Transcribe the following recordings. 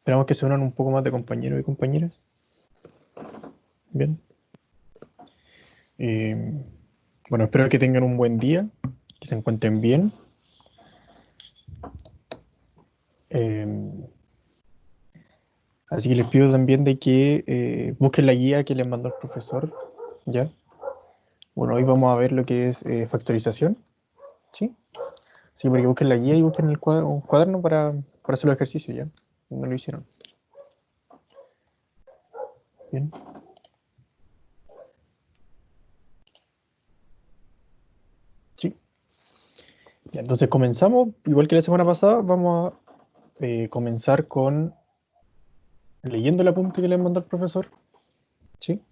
Esperamos que se unan un poco más de compañeros y compañeras. Bien. Bueno, espero que tengan un buen día, que se encuentren bien. Eh, Así que les pido también de que busquen la guía que les mandó el profesor, ¿ya? Bueno, hoy vamos a ver lo que es factorización, ¿sí? Sí, porque busquen la guía y busquen un cuaderno para hacer los ejercicios, ¿ya? No lo hicieron. Bien. Sí. Ya, entonces comenzamos, igual que la semana pasada, vamos a comenzar con leyendo el apunte que les mandó el profesor, ¿sí?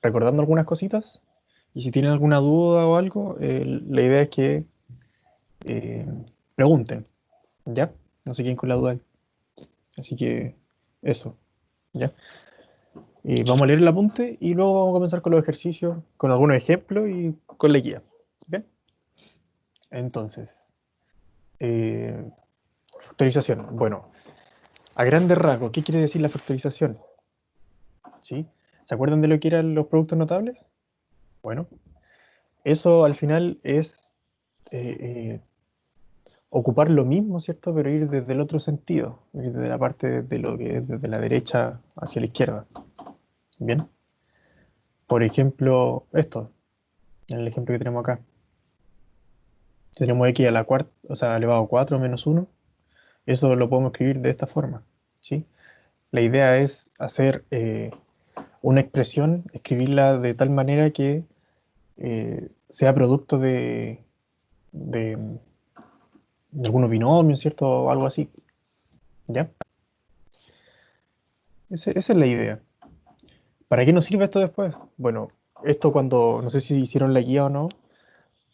Recordando algunas cositas. Y si tienen alguna duda o algo, la idea es que eh, pregunten, ¿ya? No se queden con la duda. Así que eso, ¿ya? Vamos a leer el apunte y luego vamos a comenzar con los ejercicios, con algunos ejemplos y con la guía. ¿Bien? Entonces, eh, factorización. Bueno, a grandes rasgos, ¿qué quiere decir la factorización? ¿Sí? ¿Se acuerdan de lo que eran los productos notables? Bueno, eso al final es eh, eh, ocupar lo mismo, ¿cierto? Pero ir desde el otro sentido, ir desde la parte de lo que es desde la derecha hacia la izquierda. Bien. Por ejemplo, esto, en el ejemplo que tenemos acá. Tenemos x a la cuarta, o sea, elevado a 4 menos uno. Eso lo podemos escribir de esta forma, ¿sí? La idea es hacer una expresión, escribirla de tal manera que sea producto de algunos binomios, ¿cierto? O algo así, ¿ya? Esa es la idea. ¿Para qué nos sirve esto después? Bueno, esto cuando, no sé si hicieron la guía o no,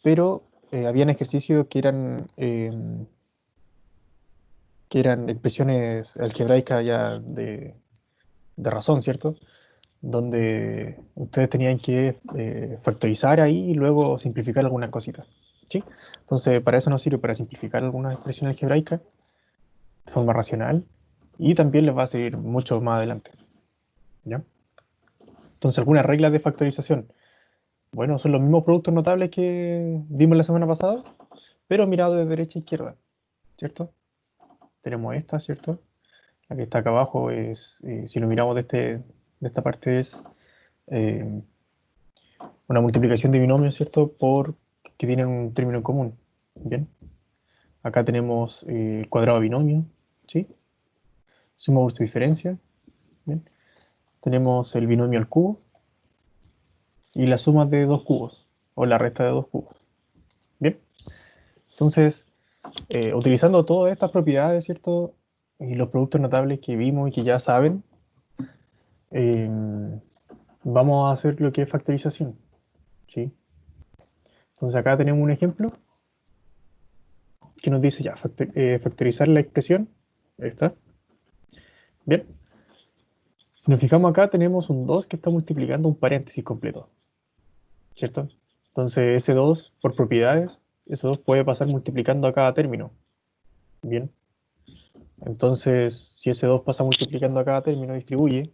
pero habían ejercicios que eran expresiones algebraicas ya de razón, ¿cierto? Donde ustedes tenían que factorizar ahí y luego simplificar algunas cositas, ¿sí? Entonces, para eso nos sirve, para simplificar algunas expresiones algebraicas de forma racional y también les va a servir mucho más adelante, ¿ya? Entonces, algunas reglas de factorización. Bueno, son los mismos productos notables que vimos la semana pasada, pero mirado de derecha a izquierda, ¿cierto? Tenemos esta, ¿cierto? La que está acá abajo es, si lo miramos de esta parte, es eh, una multiplicación de binomios, ¿cierto? Que tienen un término en común. Bien. Acá tenemos el cuadrado de binomio, ¿sí? Suma por su diferencia. Bien. Tenemos el binomio al cubo y la suma de dos cubos, o la resta de dos cubos. Bien. Entonces, utilizando todas estas propiedades, ¿cierto? Y los productos notables que vimos y que ya saben, eh, vamos a hacer lo que es factorización, ¿sí? Entonces acá tenemos un ejemplo que nos dice ya, factorizar la expresión. Ahí está. Bien. Si nos fijamos acá, tenemos un 2 que está multiplicando un paréntesis completo, ¿cierto? Entonces ese 2 por propiedades, ese 2 puede pasar multiplicando a cada término. Bien. Entonces, si ese 2 pasa multiplicando a cada término, distribuye,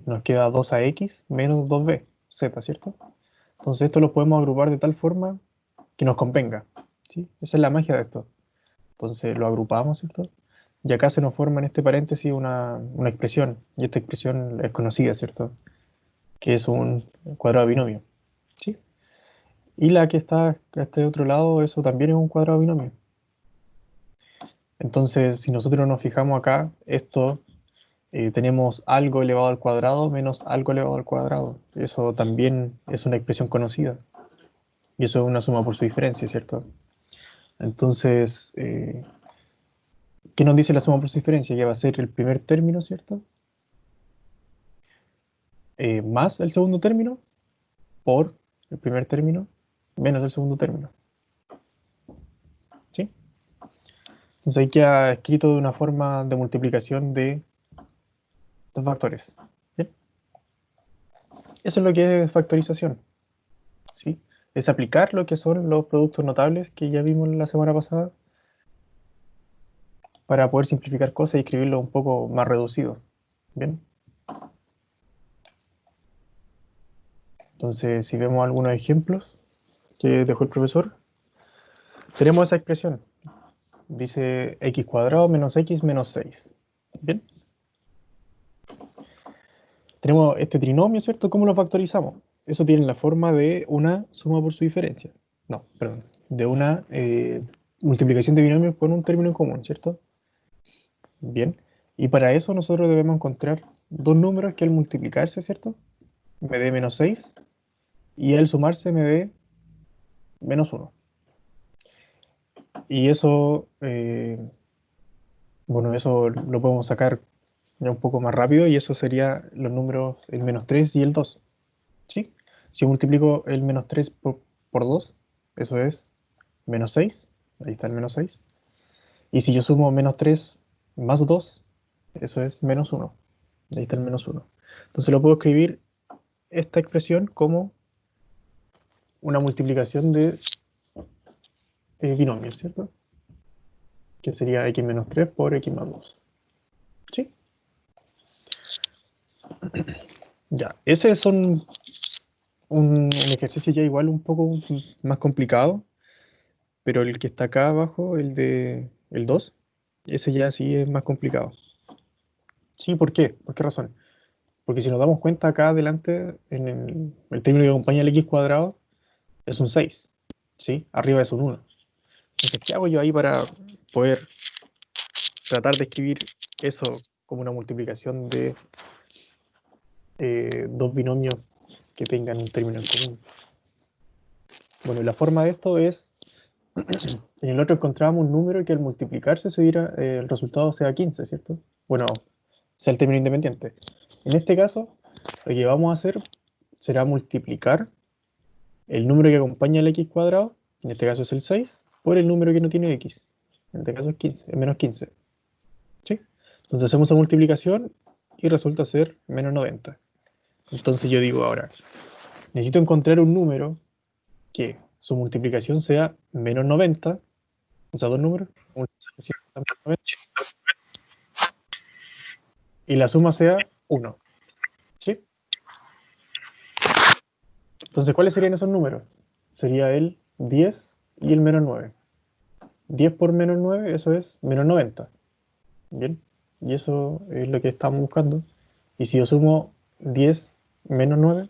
nos queda 2x menos 2b, z, ¿cierto? Entonces esto lo podemos agrupar de tal forma que nos convenga, ¿sí? Esa es la magia de esto. Entonces lo agrupamos, ¿cierto? Y acá se nos forma en este paréntesis una expresión, y esta expresión es conocida, ¿cierto? Que es un cuadrado binomio, ¿sí? Y la que está a este otro lado, eso también es un cuadrado binomio. Entonces, si nosotros nos fijamos acá, esto tenemos algo elevado al cuadrado menos algo elevado al cuadrado. Eso también es una expresión conocida. Y eso es una suma por su diferencia, ¿cierto? Entonces, ¿qué nos dice la suma por su diferencia? Que va a ser el primer término, ¿cierto? Más el segundo término por el primer término menos el segundo término, ¿sí? Entonces ahí queda escrito de una forma de multiplicación de dos factores. ¿Bien? Eso es lo que es factorización, ¿sí? Es aplicar lo que son los productos notables que ya vimos la semana pasada para poder simplificar cosas y escribirlo un poco más reducido. Bien. Entonces, si vemos algunos ejemplos que dejó el profesor, tenemos esa expresión. Dice x cuadrado menos x menos 6. Bien. Tenemos este trinomio, ¿cierto? ¿Cómo lo factorizamos? Eso tiene la forma de una suma por su diferencia. No, perdón. De una multiplicación de binomios con un término en común, ¿cierto? Bien. Y para eso nosotros debemos encontrar dos números que al multiplicarse, ¿cierto? Me dé menos 6 y al sumarse me dé menos 1. Y eso, bueno, eso lo podemos sacar ya un poco más rápido y eso sería los números el menos 3 y el 2. ¿Sí? Si yo multiplico el menos 3 por 2, eso es menos 6. Ahí está el menos 6. Y si yo sumo menos 3 más 2, eso es menos 1. Ahí está el menos 1. Entonces lo puedo escribir esta expresión como una multiplicación de binomios, ¿cierto? Que sería x menos 3 por x más 2. ¿Sí? Ya, ese son un ejercicio ya igual un poco más complicado, pero el que está acá abajo, el de el 2, ese ya sí es más complicado. Sí, ¿por qué? ¿Por qué razón? Porque si nos damos cuenta acá adelante, en el término que acompaña el x cuadrado, es un 6, ¿sí? Arriba es un 1. Entonces, ¿qué hago yo ahí para poder tratar de escribir eso como una multiplicación de dos binomios que tengan un término en común? Bueno, y la forma de esto es, en el otro encontrábamos un número que al multiplicarse se diera, el resultado sea 15, ¿cierto? Bueno, sea el término independiente. En este caso, lo que vamos a hacer será multiplicar el número que acompaña al x cuadrado, en este caso es el 6, por el número que no tiene x. En este caso es 15, es menos 15. ¿Sí? Entonces hacemos la multiplicación y resulta ser menos 90. Entonces yo digo ahora, necesito encontrar un número que su multiplicación sea menos 90, o sea, dos números, multiplicación sea menos 90, y la suma sea 1. ¿Sí? Entonces, ¿cuáles serían esos números? Sería el 10 y el menos 9. 10 por menos 9, eso es menos 90. Bien, y eso es lo que estamos buscando. Y si yo sumo 10 menos 9,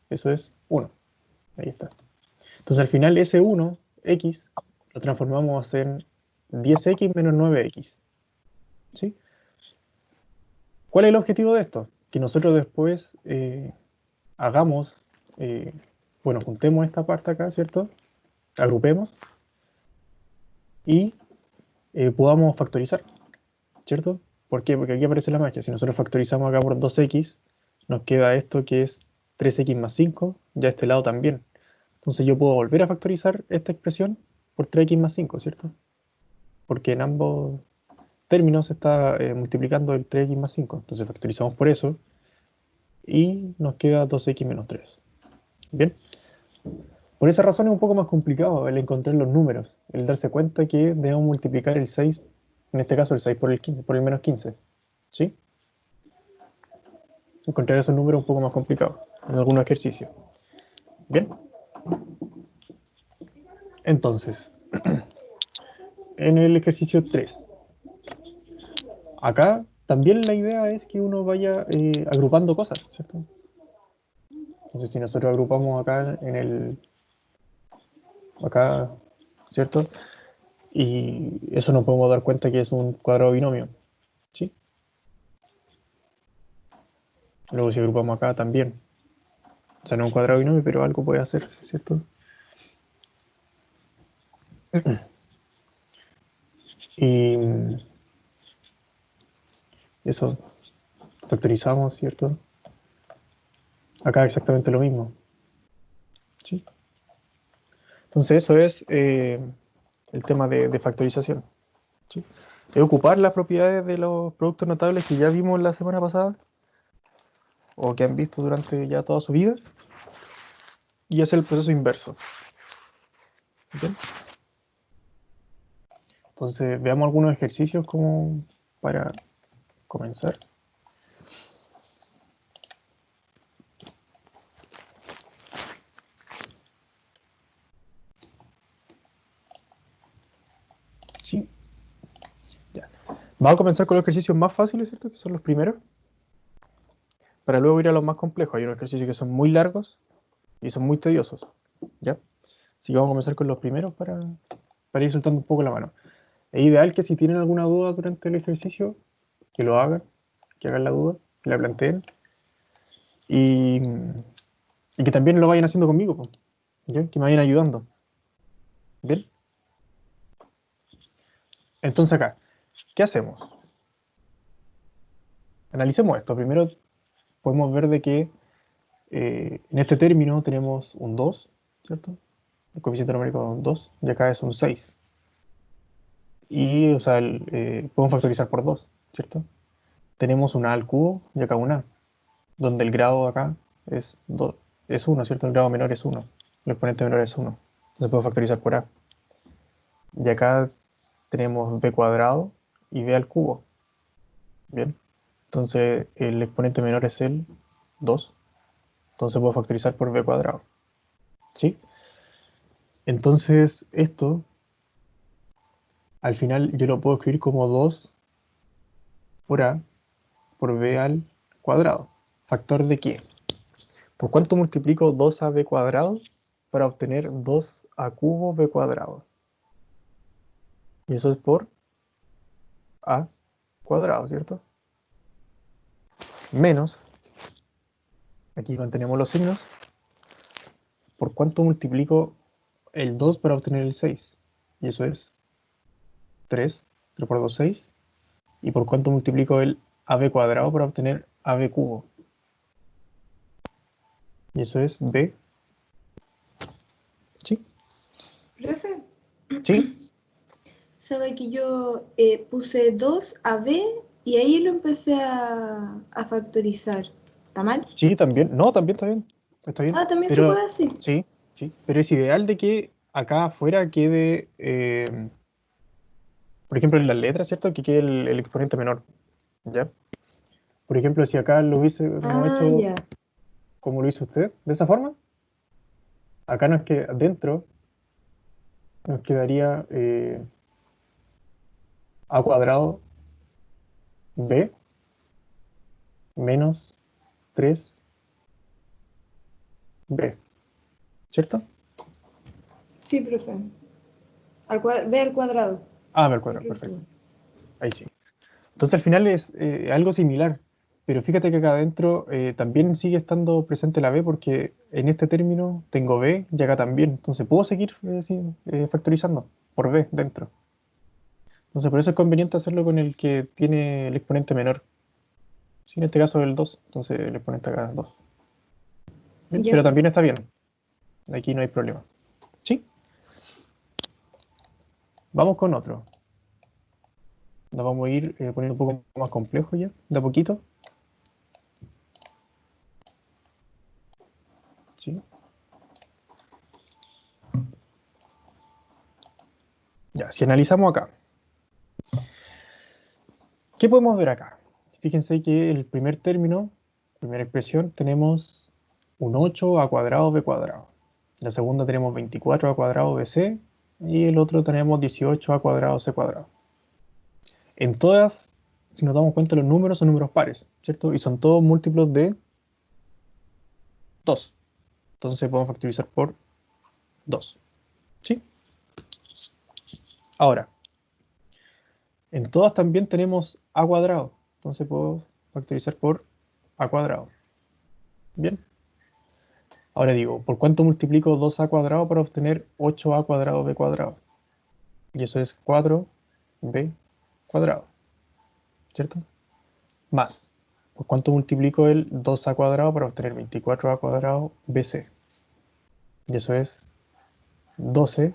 eso es 1. Ahí está. Entonces al final ese 1, x, lo transformamos en 10x menos 9x. ¿Sí? ¿Cuál es el objetivo de esto? Que nosotros después hagamos, eh, bueno, juntemos esta parte acá, ¿cierto? Agrupemos y podamos factorizar, ¿cierto? ¿Por qué? Porque aquí aparece la magia. Si nosotros factorizamos acá por 2x, nos queda esto que es 3x más 5, ya este lado también. Entonces yo puedo volver a factorizar esta expresión por 3x más 5, ¿cierto? Porque en ambos términos se está multiplicando el 3x más 5. Entonces factorizamos por eso y nos queda 2x menos 3. Bien, por esa razón es un poco más complicado el encontrar los números, el darse cuenta que debemos multiplicar el 6, en este caso el 6 por el 15, por el menos 15. ¿Sí? Encontrar esos números es un poco más complicado en algunos ejercicios. Bien, entonces, en el ejercicio 3, acá también la idea es que uno vaya agrupando cosas, ¿cierto? Entonces, si nosotros agrupamos acá acá, ¿cierto? Y eso nos podemos dar cuenta que es un cuadrado binomio, ¿sí? Luego si agrupamos acá también, o sea, no es un cuadrado binomio, pero algo puede hacerse, ¿cierto? Y eso, factorizamos, ¿cierto? Acá exactamente lo mismo, ¿sí? Entonces eso es el tema de factorización, ¿sí? Es ocupar las propiedades de los productos notables que ya vimos la semana pasada o que han visto durante ya toda su vida y hacer el proceso inverso. ¿Bien? Entonces, veamos algunos ejercicios como para comenzar. Sí, ya. Vamos a comenzar con los ejercicios más fáciles, ¿cierto? Que son los primeros. Para luego ir a los más complejos. Hay unos ejercicios que son muy largos y son muy tediosos. ¿Ya? Así que vamos a comenzar con los primeros para ir soltando un poco la mano. Es ideal que si tienen alguna duda durante el ejercicio, que lo hagan, que hagan la duda, que la planteen y, y que también lo vayan haciendo conmigo, po, ¿ya? Que me vayan ayudando. ¿Bien? Entonces acá, ¿qué hacemos? Analicemos esto. Primero podemos ver de que en este término tenemos un 2, ¿cierto? El coeficiente numérico es un 2 y acá es un 6. Y, o sea, podemos factorizar por 2, ¿cierto? Tenemos un a al cubo y acá un a, donde el grado acá es 2, es 1, ¿cierto? El grado menor es 1, el exponente menor es 1. Entonces puedo factorizar por a. Y acá tenemos b cuadrado y b al cubo. Bien. Entonces el exponente menor es el 2. Entonces puedo factorizar por b cuadrado. ¿Sí? Entonces esto, al final yo lo puedo escribir como 2 por a por b al cuadrado. ¿Factor de qué? ¿Por cuánto multiplico 2ab cuadrado para obtener 2a cubo b cuadrado? Y eso es por a cuadrado, ¿cierto? Menos, aquí mantenemos los signos, ¿por cuánto multiplico el 2 para obtener el 6? Y eso es 3, 3 por 2, 6. ¿Y por cuánto multiplico el ab cuadrado para obtener ab cubo? Y eso es b. ¿Sí? Profe, ¿Sí? sabe que yo puse 2 a b y ahí lo empecé a factorizar. ¿Está mal? Sí, también. No, también está bien. Está bien. Ah, también se Pero puede así. sí, sí. Pero es ideal de que acá afuera quede, por ejemplo, en las letras, ¿cierto? Que quede el exponente menor. ¿Ya? Por ejemplo, si acá lo hubiésemos Ah, hecho ya. como lo hizo usted, de esa forma, acá nos que dentro nos quedaría a cuadrado b menos 3b, ¿cierto? Sí, profe. B al cuadrado. Ah, b al cuadrado, Correcto. perfecto. Ahí sí. Entonces al final es algo similar, pero fíjate que acá adentro también sigue estando presente la b porque en este término tengo b y acá también, entonces puedo seguir sí, factorizando por b dentro. Entonces por eso es conveniente hacerlo con el que tiene el exponente menor. Sí, en este caso el 2, entonces el exponente acá es 2. Bien, Ya, pero profe. también está bien, aquí no hay problema. ¿Sí? Vamos con otro. Nos vamos a ir poniendo un poco más complejo ya, de a poquito. ¿Sí? Ya, si analizamos acá, ¿qué podemos ver acá? Fíjense que el primer término, primera expresión, tenemos un 8 a cuadrado b cuadrado. La segunda tenemos 24 a cuadrado bc y el otro tenemos 18 a cuadrado c cuadrado. En todas, si nos damos cuenta, los números son números pares, ¿cierto? Y son todos múltiplos de 2. Entonces podemos factorizar por 2. ¿Sí? Ahora, en todas también tenemos a cuadrado. Entonces puedo factorizar por a cuadrado. Bien. Ahora digo, ¿por cuánto multiplico 2a cuadrado para obtener 8a cuadrado b cuadrado? Y eso es 4b cuadrado, ¿cierto? Más, ¿por cuánto multiplico el 2a cuadrado para obtener 24a cuadrado bc? Y eso es 12bc,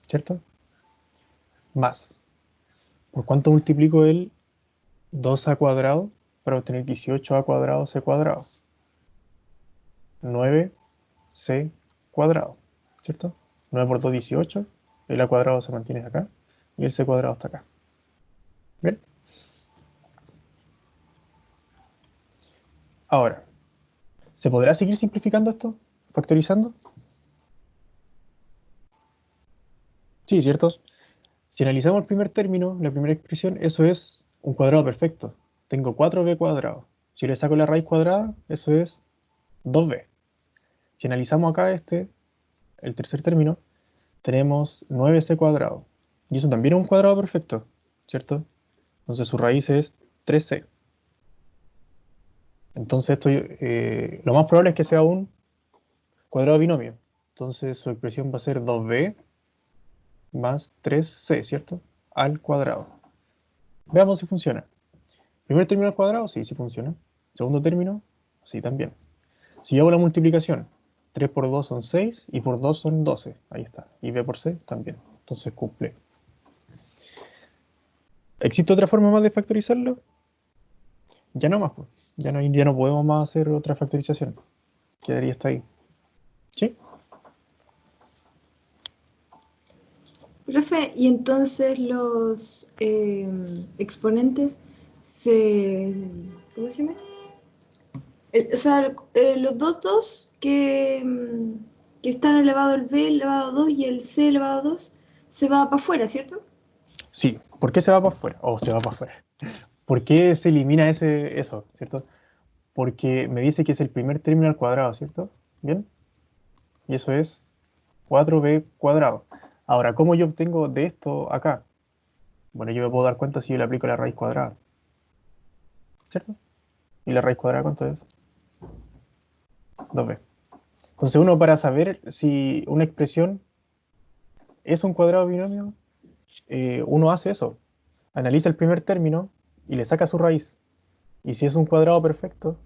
¿cierto? Más, ¿por cuánto multiplico el 2a cuadrado para obtener 18a cuadrado c cuadrado? 9c cuadrado, ¿cierto? 9 por 2, 18. El a cuadrado se mantiene acá. Y el c cuadrado está acá. ¿Bien? Ahora, ¿se podrá seguir simplificando esto? ¿Factorizando? Sí, ¿cierto? Si analizamos el primer término, la primera expresión, eso es un cuadrado perfecto. Tengo 4b cuadrado. Si le saco la raíz cuadrada, eso es 2b. Si analizamos acá el tercer término, tenemos 9c cuadrado. Y eso también es un cuadrado perfecto, ¿cierto? Entonces su raíz es 3c. Entonces esto, lo más probable es que sea un cuadrado binomio. Entonces su expresión va a ser 2b más 3c, ¿cierto? Al cuadrado. Veamos si funciona. Primer término al cuadrado, sí, sí funciona. Segundo término, sí, también. Si yo hago la multiplicación, 3 por 2 son 6 y por 2 son 12. Ahí está. Y b por c también. Entonces cumple. ¿Existe otra forma más de factorizarlo? Ya no más, pues. Ya no podemos más hacer otra factorización. Quedaría hasta ahí. ¿Sí? Profe, y entonces los exponentes se... ¿Cómo se llama? O sea, los dos que están elevado el b elevado a 2 y el c elevado a 2 se va para afuera, ¿cierto? Sí. ¿Por qué se va para afuera? O se va para afuera. ¿Por qué se elimina eso, ¿cierto? Porque me dice que es el primer término al cuadrado, ¿cierto? ¿Bien? Y eso es 4b cuadrado. Ahora, ¿cómo yo obtengo de esto acá? Bueno, yo me puedo dar cuenta si yo le aplico la raíz cuadrada, ¿cierto? ¿Y la raíz cuadrada cuánto es? 2b. Entonces uno para saber si una expresión es un cuadrado binomio, uno hace eso. Analiza el primer término y le saca su raíz. Y si es un cuadrado perfecto,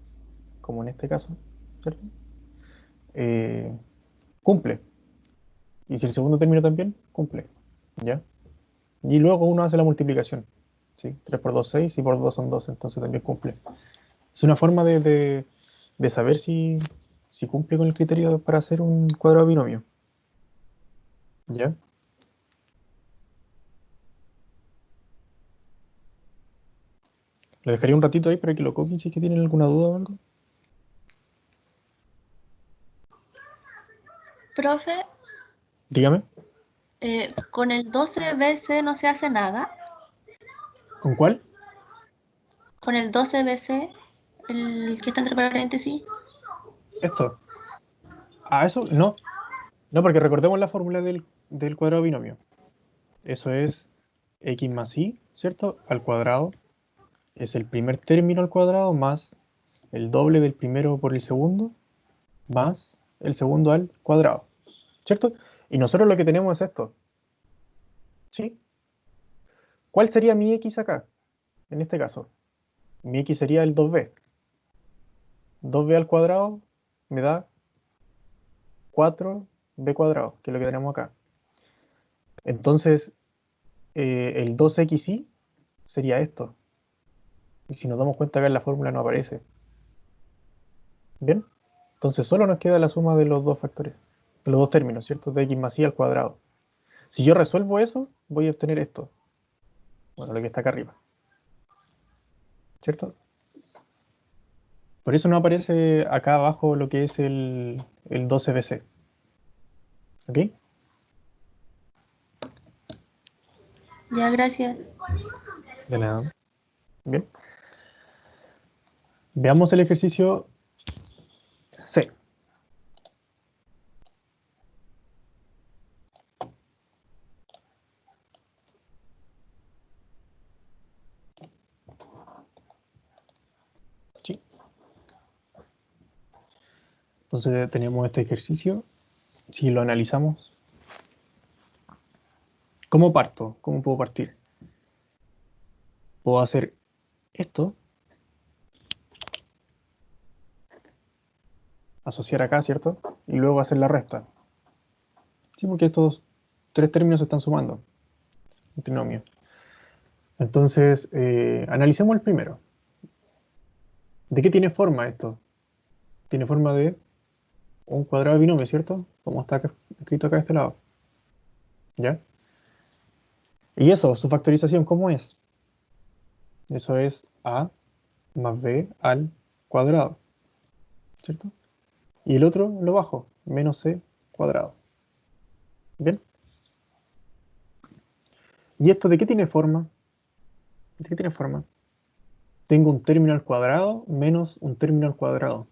como en este caso, ¿cierto? Eh, cumple. Y si el segundo término también, cumple. ¿Ya? Y luego uno hace la multiplicación. ¿Sí? 3 por 2, 6 y por 2 son 12, entonces también cumple. Es una forma de saber si cumple con el criterio para hacer un cuadrado binomio. ¿Ya? Le dejaría un ratito ahí para que lo copien si es que tienen alguna duda o algo. Profe, Dígame, con el 12BC no se hace nada. ¿con cuál? Con el 12BC, el que está entre paréntesis. Esto. Ah, eso, no. No, porque recordemos la fórmula del cuadrado binomio. Eso es x más y, ¿cierto? Al cuadrado. Es el primer término al cuadrado más el doble del primero por el segundo más el segundo al cuadrado, ¿cierto? Y nosotros lo que tenemos es esto, ¿sí? ¿Cuál sería mi x acá, en este caso? Mi x sería el 2b. 2b al cuadrado me da 4b cuadrado, que es lo que tenemos acá. Entonces, el 2xy sería esto. Y si nos damos cuenta acá en la fórmula no aparece. ¿Bien? Entonces solo nos queda la suma de los dos factores, de los dos términos, ¿cierto? De x más y al cuadrado. Si yo resuelvo eso, voy a obtener esto. Bueno, lo que está acá arriba, ¿cierto? Por eso no aparece acá abajo lo que es el 12BC. ¿Ok? Ya, gracias. De nada. Bien. Veamos el ejercicio C. Sí. Entonces tenemos este ejercicio. Si lo analizamos, ¿cómo parto? ¿Cómo puedo partir? Puedo hacer esto, asociar acá, ¿cierto? Y luego hacer la resta. Sí, porque estos tres términos se están sumando. Un trinomio. Entonces, analicemos el primero. ¿De qué tiene forma esto? Tiene forma de un cuadrado binomio, ¿cierto? Como está escrito acá de este lado. ¿Ya? Y eso, su factorización, ¿cómo es? Eso es a más b al cuadrado, ¿cierto? Y el otro lo bajo, menos c cuadrado. ¿Bien? ¿Y esto de qué tiene forma? ¿De qué tiene forma? Tengo un término al cuadrado menos un término al cuadrado.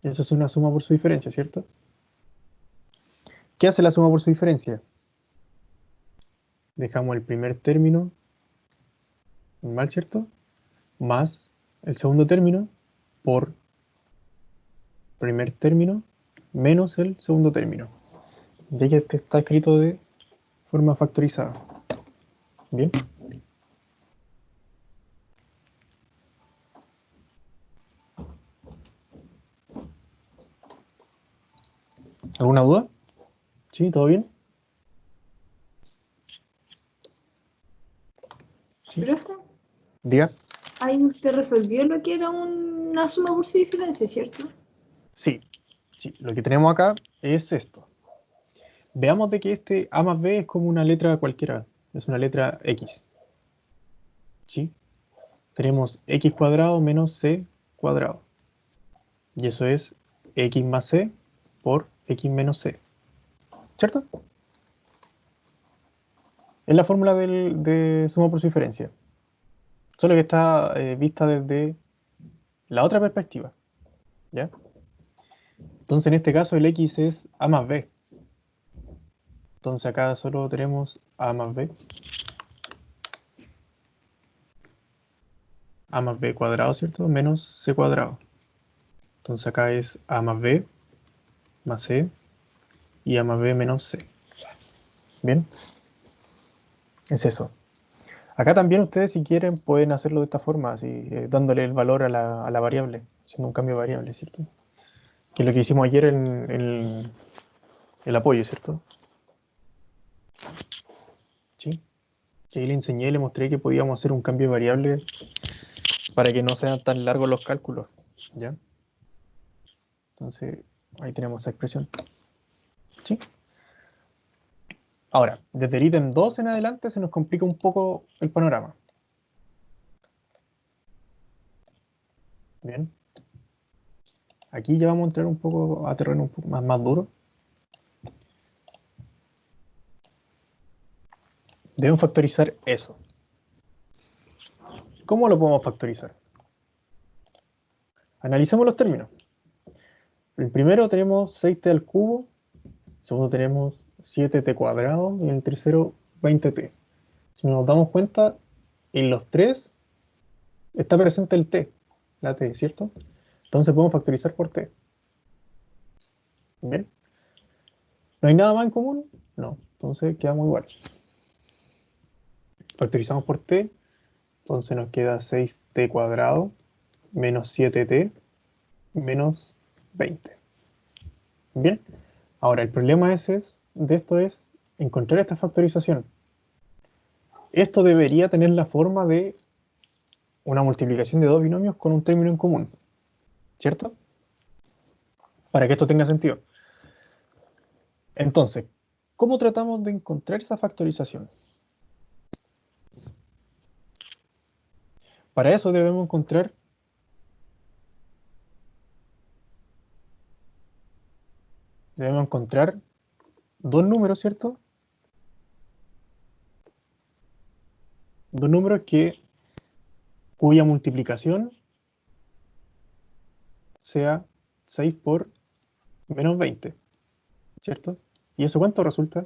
Eso es una suma por su diferencia, ¿cierto? ¿Qué hace la suma por su diferencia? Dejamos el primer término normal, ¿cierto? Más el segundo término por primer término menos el segundo término. Ya que este está escrito de forma factorizada. ¿Bien? ¿Alguna duda? ¿Sí? ¿Todo bien? ¿Sí? Profe, Diga. ahí usted resolvió lo que era una suma por su diferencia, ¿cierto? Sí. Sí. Lo que tenemos acá es esto. Veamos de que este a más b es como una letra cualquiera. Es una letra x. ¿Sí? Tenemos x cuadrado menos c cuadrado. Y eso es x más c por x menos c. ¿Cierto? Es la fórmula de suma por su diferencia. Solo que está vista desde la otra perspectiva. ¿Ya? Entonces en este caso el x es a más b. Entonces acá solo tenemos a más b. A más b cuadrado, ¿cierto? Menos c cuadrado. Entonces acá es a más b más c y a más b menos c. Bien, es eso. Acá también ustedes, si quieren, pueden hacerlo de esta forma, así, dándole el valor a la variable, haciendo un cambio de variable, ¿cierto? Que es lo que hicimos ayer en el apoyo, ¿cierto? Sí. Que ahí le enseñé, le mostré que podíamos hacer un cambio de variable para que no sean tan largos los cálculos, ¿ya? Entonces, ahí tenemos esa expresión. ¿Sí? Ahora, desde el ítem 2 en adelante se nos complica un poco el panorama. Bien. Aquí ya vamos a entrar un poco a terreno un poco más duro. Debemos factorizar eso. ¿Cómo lo podemos factorizar? Analicemos los términos. El primero tenemos 6t al cubo, el segundo tenemos 7t cuadrado y en el tercero 20t. Si nos damos cuenta, en los tres está presente el t, la t, ¿cierto? Entonces podemos factorizar por t. ¿Bien? ¿No hay nada más en común? No. Entonces quedamos igual. Factorizamos por t, entonces nos queda 6t cuadrado menos 7t menos 20. Bien. Ahora, el problema de esto es encontrar esta factorización. Esto debería tener la forma de una multiplicación de dos binomios con un término en común, ¿cierto? Para que esto tenga sentido. Entonces, ¿cómo tratamos de encontrar esa factorización? Para eso debemos encontrar dos números, ¿cierto? Dos números cuya multiplicación sea 6 por menos 20, ¿cierto? ¿Y eso cuánto resulta?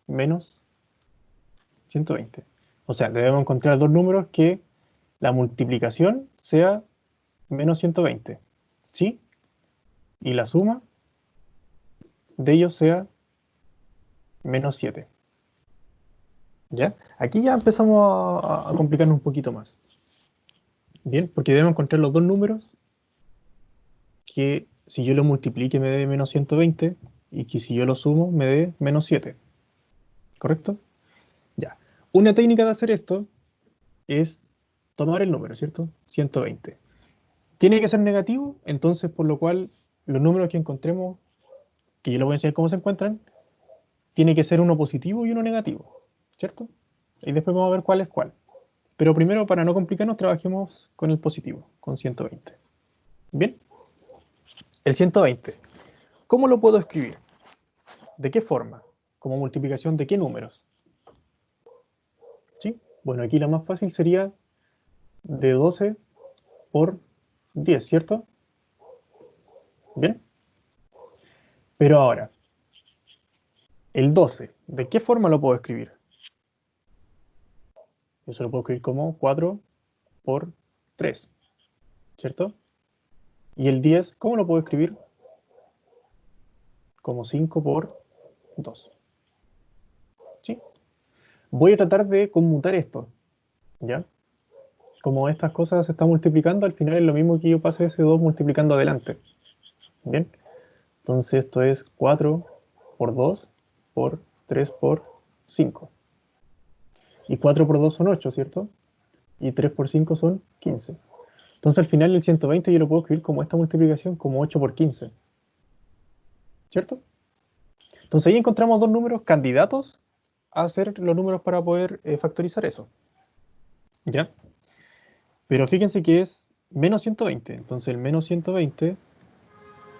Menos 120. O sea, debemos encontrar dos números que la multiplicación sea menos 120, ¿sí? Y la suma de ellos sea menos 7. ¿Ya? Aquí ya empezamos a complicarnos un poquito más. Bien, porque debemos encontrar los dos números que si yo los multiplique me dé menos 120 y que si yo los sumo me dé menos 7. ¿Correcto? Ya. Una técnica de hacer esto es tomar el número, ¿cierto? 120. Tiene que ser negativo, entonces por lo cual los números que encontremos, que yo les voy a enseñar cómo se encuentran, tiene que ser uno positivo y uno negativo, ¿cierto? Y después vamos a ver cuál es cuál. Pero primero, para no complicarnos, trabajemos con el positivo, con 120. Bien, el 120, ¿cómo lo puedo escribir? ¿De qué forma? ¿Como multiplicación de qué números? ¿Sí? Bueno, aquí la más fácil sería de 12 por 10, ¿cierto? Bien, pero ahora, el 12, ¿de qué forma lo puedo escribir? Eso lo puedo escribir como 4 por 3, ¿cierto? Y el 10, ¿cómo lo puedo escribir? Como 5 por 2, ¿sí? Voy a tratar de conmutar esto, ¿ya? Como estas cosas se están multiplicando, al final es lo mismo que yo pase ese 2 multiplicando adelante, ¿bien? Entonces esto es 4 por 2 por 3 por 5. Y 4 por 2 son 8, ¿cierto? Y 3 por 5 son 15. Entonces al final el 120 yo lo puedo escribir como esta multiplicación, como 8 por 15, ¿cierto? Entonces ahí encontramos dos números candidatos a ser los números para poder factorizar eso, ¿ya? Pero fíjense que es menos 120, entonces el menos 120,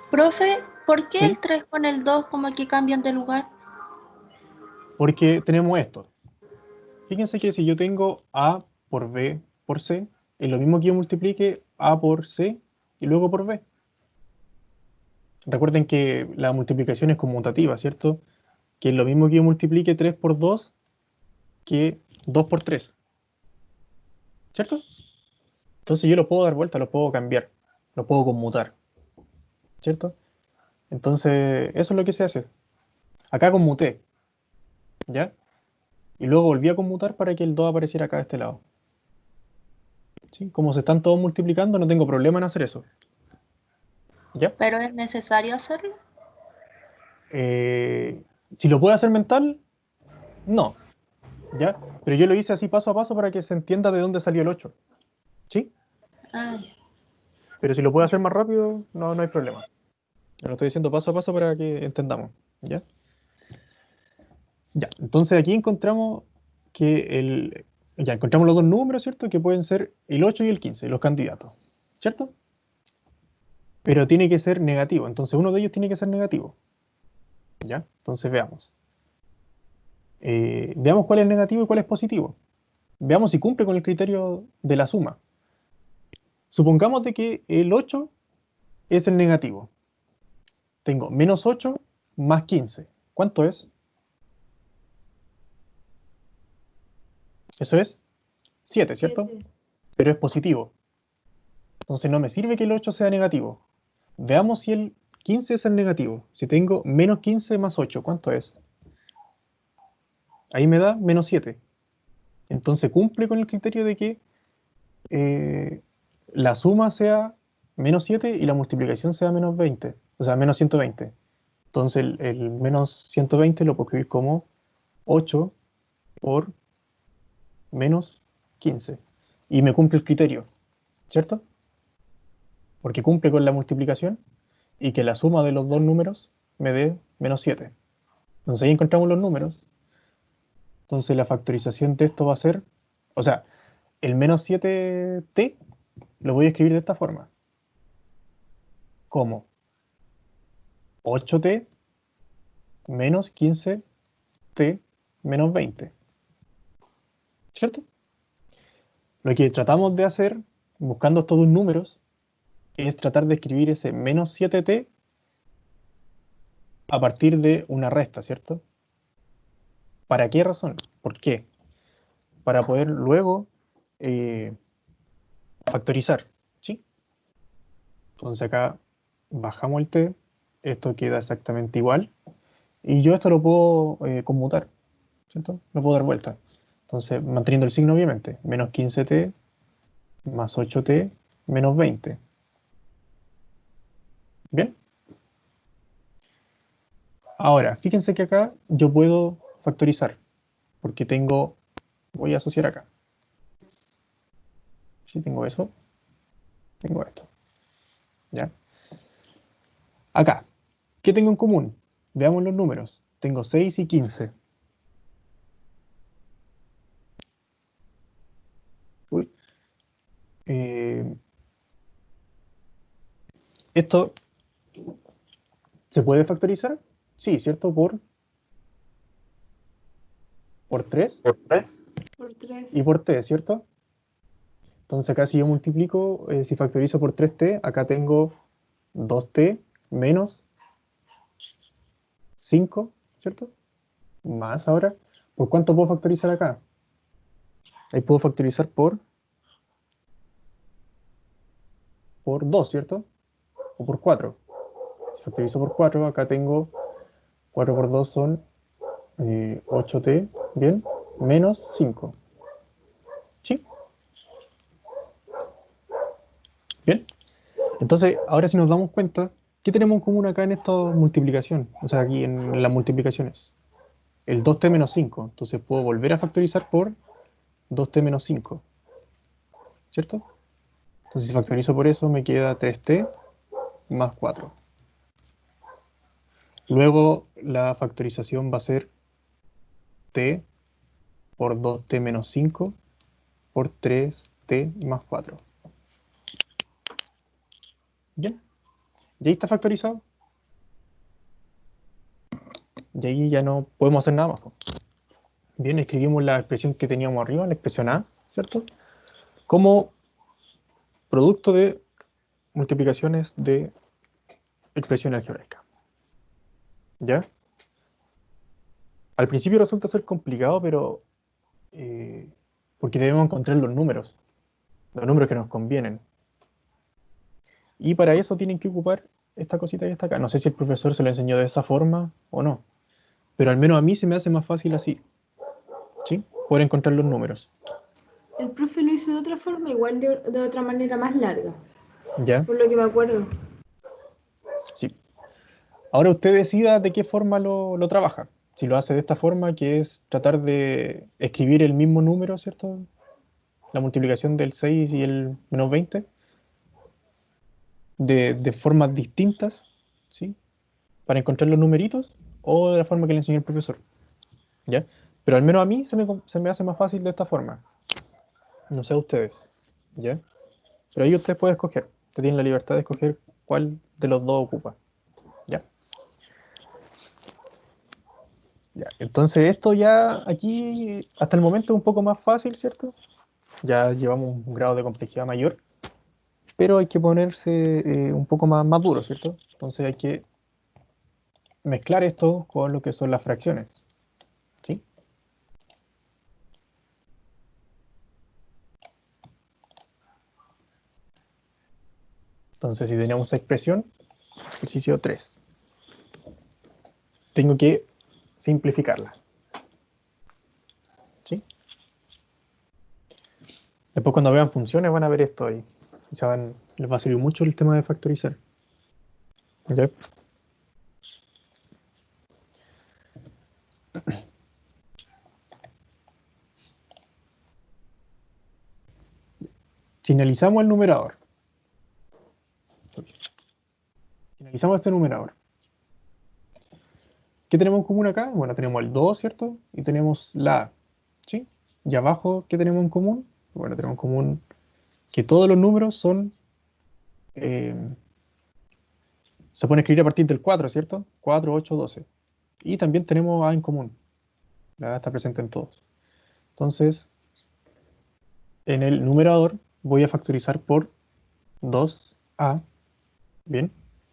Profe, ¿por qué ¿sí? el 3 con el 2 como que cambian de lugar? Porque tenemos esto. Fíjense que si yo tengo A por B por C, es lo mismo que yo multiplique A por C y luego por B. Recuerden que la multiplicación es conmutativa, ¿cierto? Que es lo mismo que yo multiplique 3 por 2 que 2 por 3, ¿cierto? Entonces yo lo puedo dar vuelta, lo puedo cambiar, lo puedo conmutar, ¿cierto? Entonces eso es lo que se hace. Acá conmuté, ¿ya? Y luego volví a conmutar para que el 2 apareciera acá de este lado. ¿Sí? Como se están todos multiplicando, no tengo problema en hacer eso, ¿ya? ¿Pero es necesario hacerlo? Eh, si lo puedo hacer mental, no, ¿ya? Pero yo lo hice así paso a paso para que se entienda de dónde salió el 8, ¿sí? Ah, Pero si lo puedo ya. hacer más rápido, no, no hay problema. Lo estoy diciendo paso a paso para que entendamos, ¿ya? Ya, entonces aquí encontramos que ya encontramos los dos números, ¿cierto? Que pueden ser el 8 y el 15, los candidatos, ¿cierto? Pero tiene que ser negativo, entonces uno de ellos tiene que ser negativo, ¿ya? Entonces veamos. Veamos cuál es negativo y cuál es positivo. Veamos si cumple con el criterio de la suma. Supongamos de que el 8 es el negativo. Tengo menos 8 más 15. ¿Cuánto es? Eso es 7, ¿cierto? 7. Pero es positivo. Entonces no me sirve que el 8 sea negativo. Veamos si el 15 es el negativo. Si tengo menos 15 más 8, ¿cuánto es? Ahí me da menos 7. Entonces cumple con el criterio de que eh, la suma sea menos 7 y la multiplicación sea menos 20. O sea, menos 120. Entonces el menos 120 lo puedo escribir como 8 por menos 15. Y me cumple el criterio, ¿cierto? Porque cumple con la multiplicación y que la suma de los dos números me dé menos 7. Entonces ahí encontramos los números. Entonces la factorización de esto va a ser, o sea, el menos 7t lo voy a escribir de esta forma, como 8t menos 15t menos 20, ¿cierto? Lo que tratamos de hacer, buscando estos dos números, es tratar de escribir ese menos 7t a partir de una resta, ¿cierto? ¿Para qué razón? ¿Por qué? Para poder luego eh, factorizar, ¿sí? Entonces acá bajamos el t, esto queda exactamente igual, y yo esto lo puedo conmutar, ¿cierto? Lo puedo dar vuelta. Entonces, manteniendo el signo, obviamente, menos 15t más 8t menos 20. ¿Bien? Ahora, fíjense que acá yo puedo factorizar, porque voy a asociar acá. Si tengo eso, tengo esto. ¿Ya? Acá, ¿qué tengo en común? Veamos los números. tengo 6 y 15. Uy. ¿Esto se puede factorizar? Sí, ¿cierto? Por 3 Por y 3. por t, ¿cierto? Entonces acá si yo multiplico, si factorizo por 3t, acá tengo 2t menos 5, ¿cierto? Más ahora, ¿por cuánto puedo factorizar acá? Ahí puedo factorizar por 2, ¿cierto? O por 4. Si factorizo por 4, acá tengo 4 por 2 son 8t, ¿bien? Menos 5. ¿Sí? ¿Bien? Entonces, ahora si nos damos cuenta, ¿qué tenemos en común acá en esta multiplicación? O sea, aquí en las multiplicaciones. El 2t menos 5. Entonces puedo volver a factorizar por 2t menos 5, ¿cierto? Entonces si factorizo por eso me queda 3t más 4. Luego la factorización va a ser t por 2t menos 5 por 3t más 4. ¿Bien? Y ahí está factorizado. Y ahí ya no podemos hacer nada más, po. Bien, escribimos la expresión que teníamos arriba, la expresión a, ¿cierto? Como producto de multiplicaciones de expresión algebraica. ¿Ya? Al principio resulta ser complicado, pero porque debemos encontrar los números que nos convienen. Y para eso tienen que ocupar esta cosita que está acá. No sé si el profesor se lo enseñó de esa forma o no, pero al menos a mí se me hace más fácil así, ¿sí? Poder encontrar los números. El profe lo hizo de otra forma, igual de otra manera más larga, ¿Ya? por lo que me acuerdo. Sí. Ahora usted decida de qué forma lo trabaja. Si lo hace de esta forma, que es tratar de escribir el mismo número, ¿cierto? La multiplicación del 6 y el menos 20, de formas distintas, ¿sí? Para encontrar los numeritos, o de la forma que le enseñó el profesor, ¿ya? Pero al menos a mí se me hace más fácil de esta forma. No sé a ustedes, ¿ya? Pero ahí usted puede escoger. Usted tiene la libertad de escoger cuál de los dos ocupa, ¿ya? Ya. Entonces esto ya aquí, hasta el momento es un poco más fácil, ¿cierto? Ya llevamos un grado de complejidad mayor, pero hay que ponerse un poco más duro, ¿cierto? Entonces hay que mezclar esto con lo que son las fracciones, ¿sí? Entonces si tenemos esa expresión, ejercicio 3, tengo que simplificarla, ¿sí? Después cuando vean funciones van a ver esto ahí. Y les va a servir mucho el tema de factorizar. ¿Ok? Si analizamos el numerador, si analizamos este numerador, ¿qué tenemos en común acá? Bueno, tenemos el 2, ¿cierto? Y tenemos la A, ¿sí? Y abajo, ¿qué tenemos en común? Bueno, tenemos en común que todos los números eh, se pueden escribir a partir del 4, ¿cierto? 4, 8, 12. Y también tenemos A en común. La A está presente en todos. Entonces, en el numerador voy a factorizar por 2A. Bien.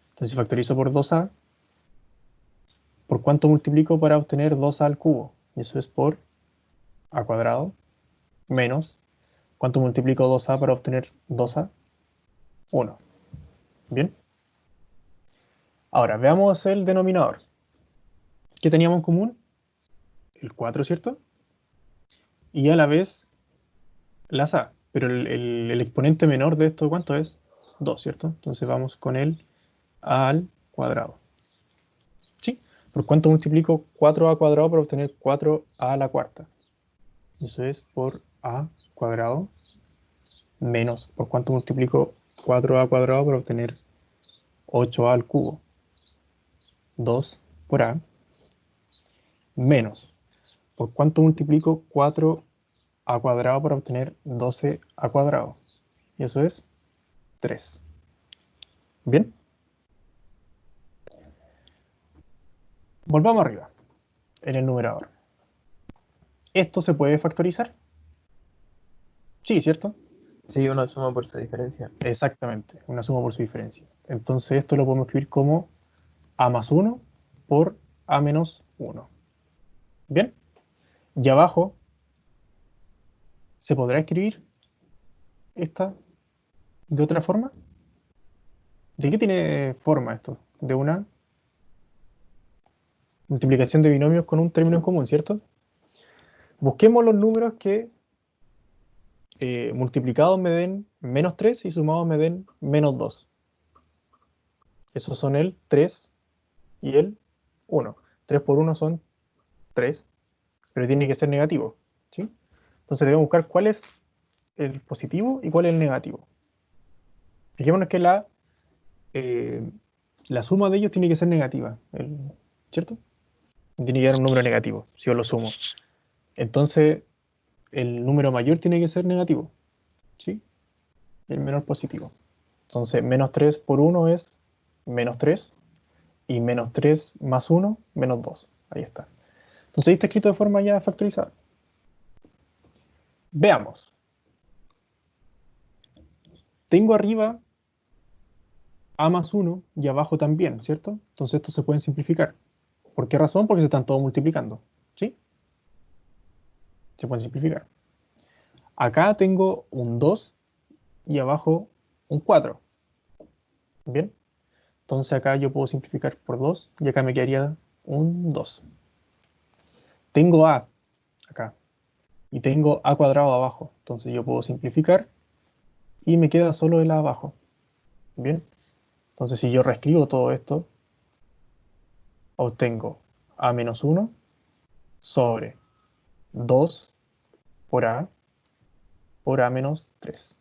Entonces, si factorizo por 2A, ¿por cuánto multiplico para obtener 2A al cubo? Y eso es por A cuadrado menos, ¿cuánto multiplico 2A para obtener 2A? 1. Bien. Ahora, veamos el denominador. ¿Qué teníamos en común? El 4, ¿cierto? Y a la vez las A. Pero el exponente menor de esto, ¿cuánto es? 2, ¿cierto? Entonces vamos con el A al cuadrado. ¿Sí? ¿Por cuánto multiplico 4A cuadrado para obtener 4A a la cuarta? Eso es por A cuadrado menos, ¿por cuánto multiplico 4A cuadrado para obtener 8A al cubo? 2 por A menos. ¿Por cuánto multiplico 4 a cuadrado para obtener 12 a cuadrado? Y eso es 3. ¿Bien? Volvamos arriba, en el numerador. ¿Esto se puede factorizar? Sí, ¿cierto? Sí, una suma por su diferencia. Exactamente, una suma por su diferencia. Entonces esto lo podemos escribir como a más 1 por a menos 1. ¿Bien? Y abajo se podrá escribir esta de otra forma. ¿De qué tiene forma esto? De una multiplicación de binomios con un término en común, ¿cierto? Busquemos los números que multiplicados me den menos 3 y sumados me den menos 2. Esos son el 3 y el 1. 3 por 1 son 3, pero tiene que ser negativo, ¿sí? Entonces debemos buscar cuál es el positivo y cuál es el negativo. Fijémonos que eh, la suma de ellos tiene que ser negativa, ¿cierto? Tiene que dar un número negativo, si yo lo sumo. Entonces, el número mayor tiene que ser negativo, ¿sí? El menor positivo. Entonces, menos 3 por 1 es menos 3, y menos 3 más 1, menos 2. Ahí está. Entonces, ahí está escrito de forma ya factorizada. Veamos. Tengo arriba a más 1 y abajo también, ¿cierto? Entonces, estos se pueden simplificar. ¿Por qué razón? Porque se están todos multiplicando, ¿sí? Se pueden simplificar. Acá tengo un 2 y abajo un 4. ¿Bien? Entonces acá yo puedo simplificar por 2 y acá me quedaría un 2. Tengo a acá y tengo a cuadrado abajo. Entonces yo puedo simplificar y me queda solo el a abajo. ¿Bien? Entonces si yo reescribo todo esto, obtengo a menos 1 sobre 2 por a menos 3.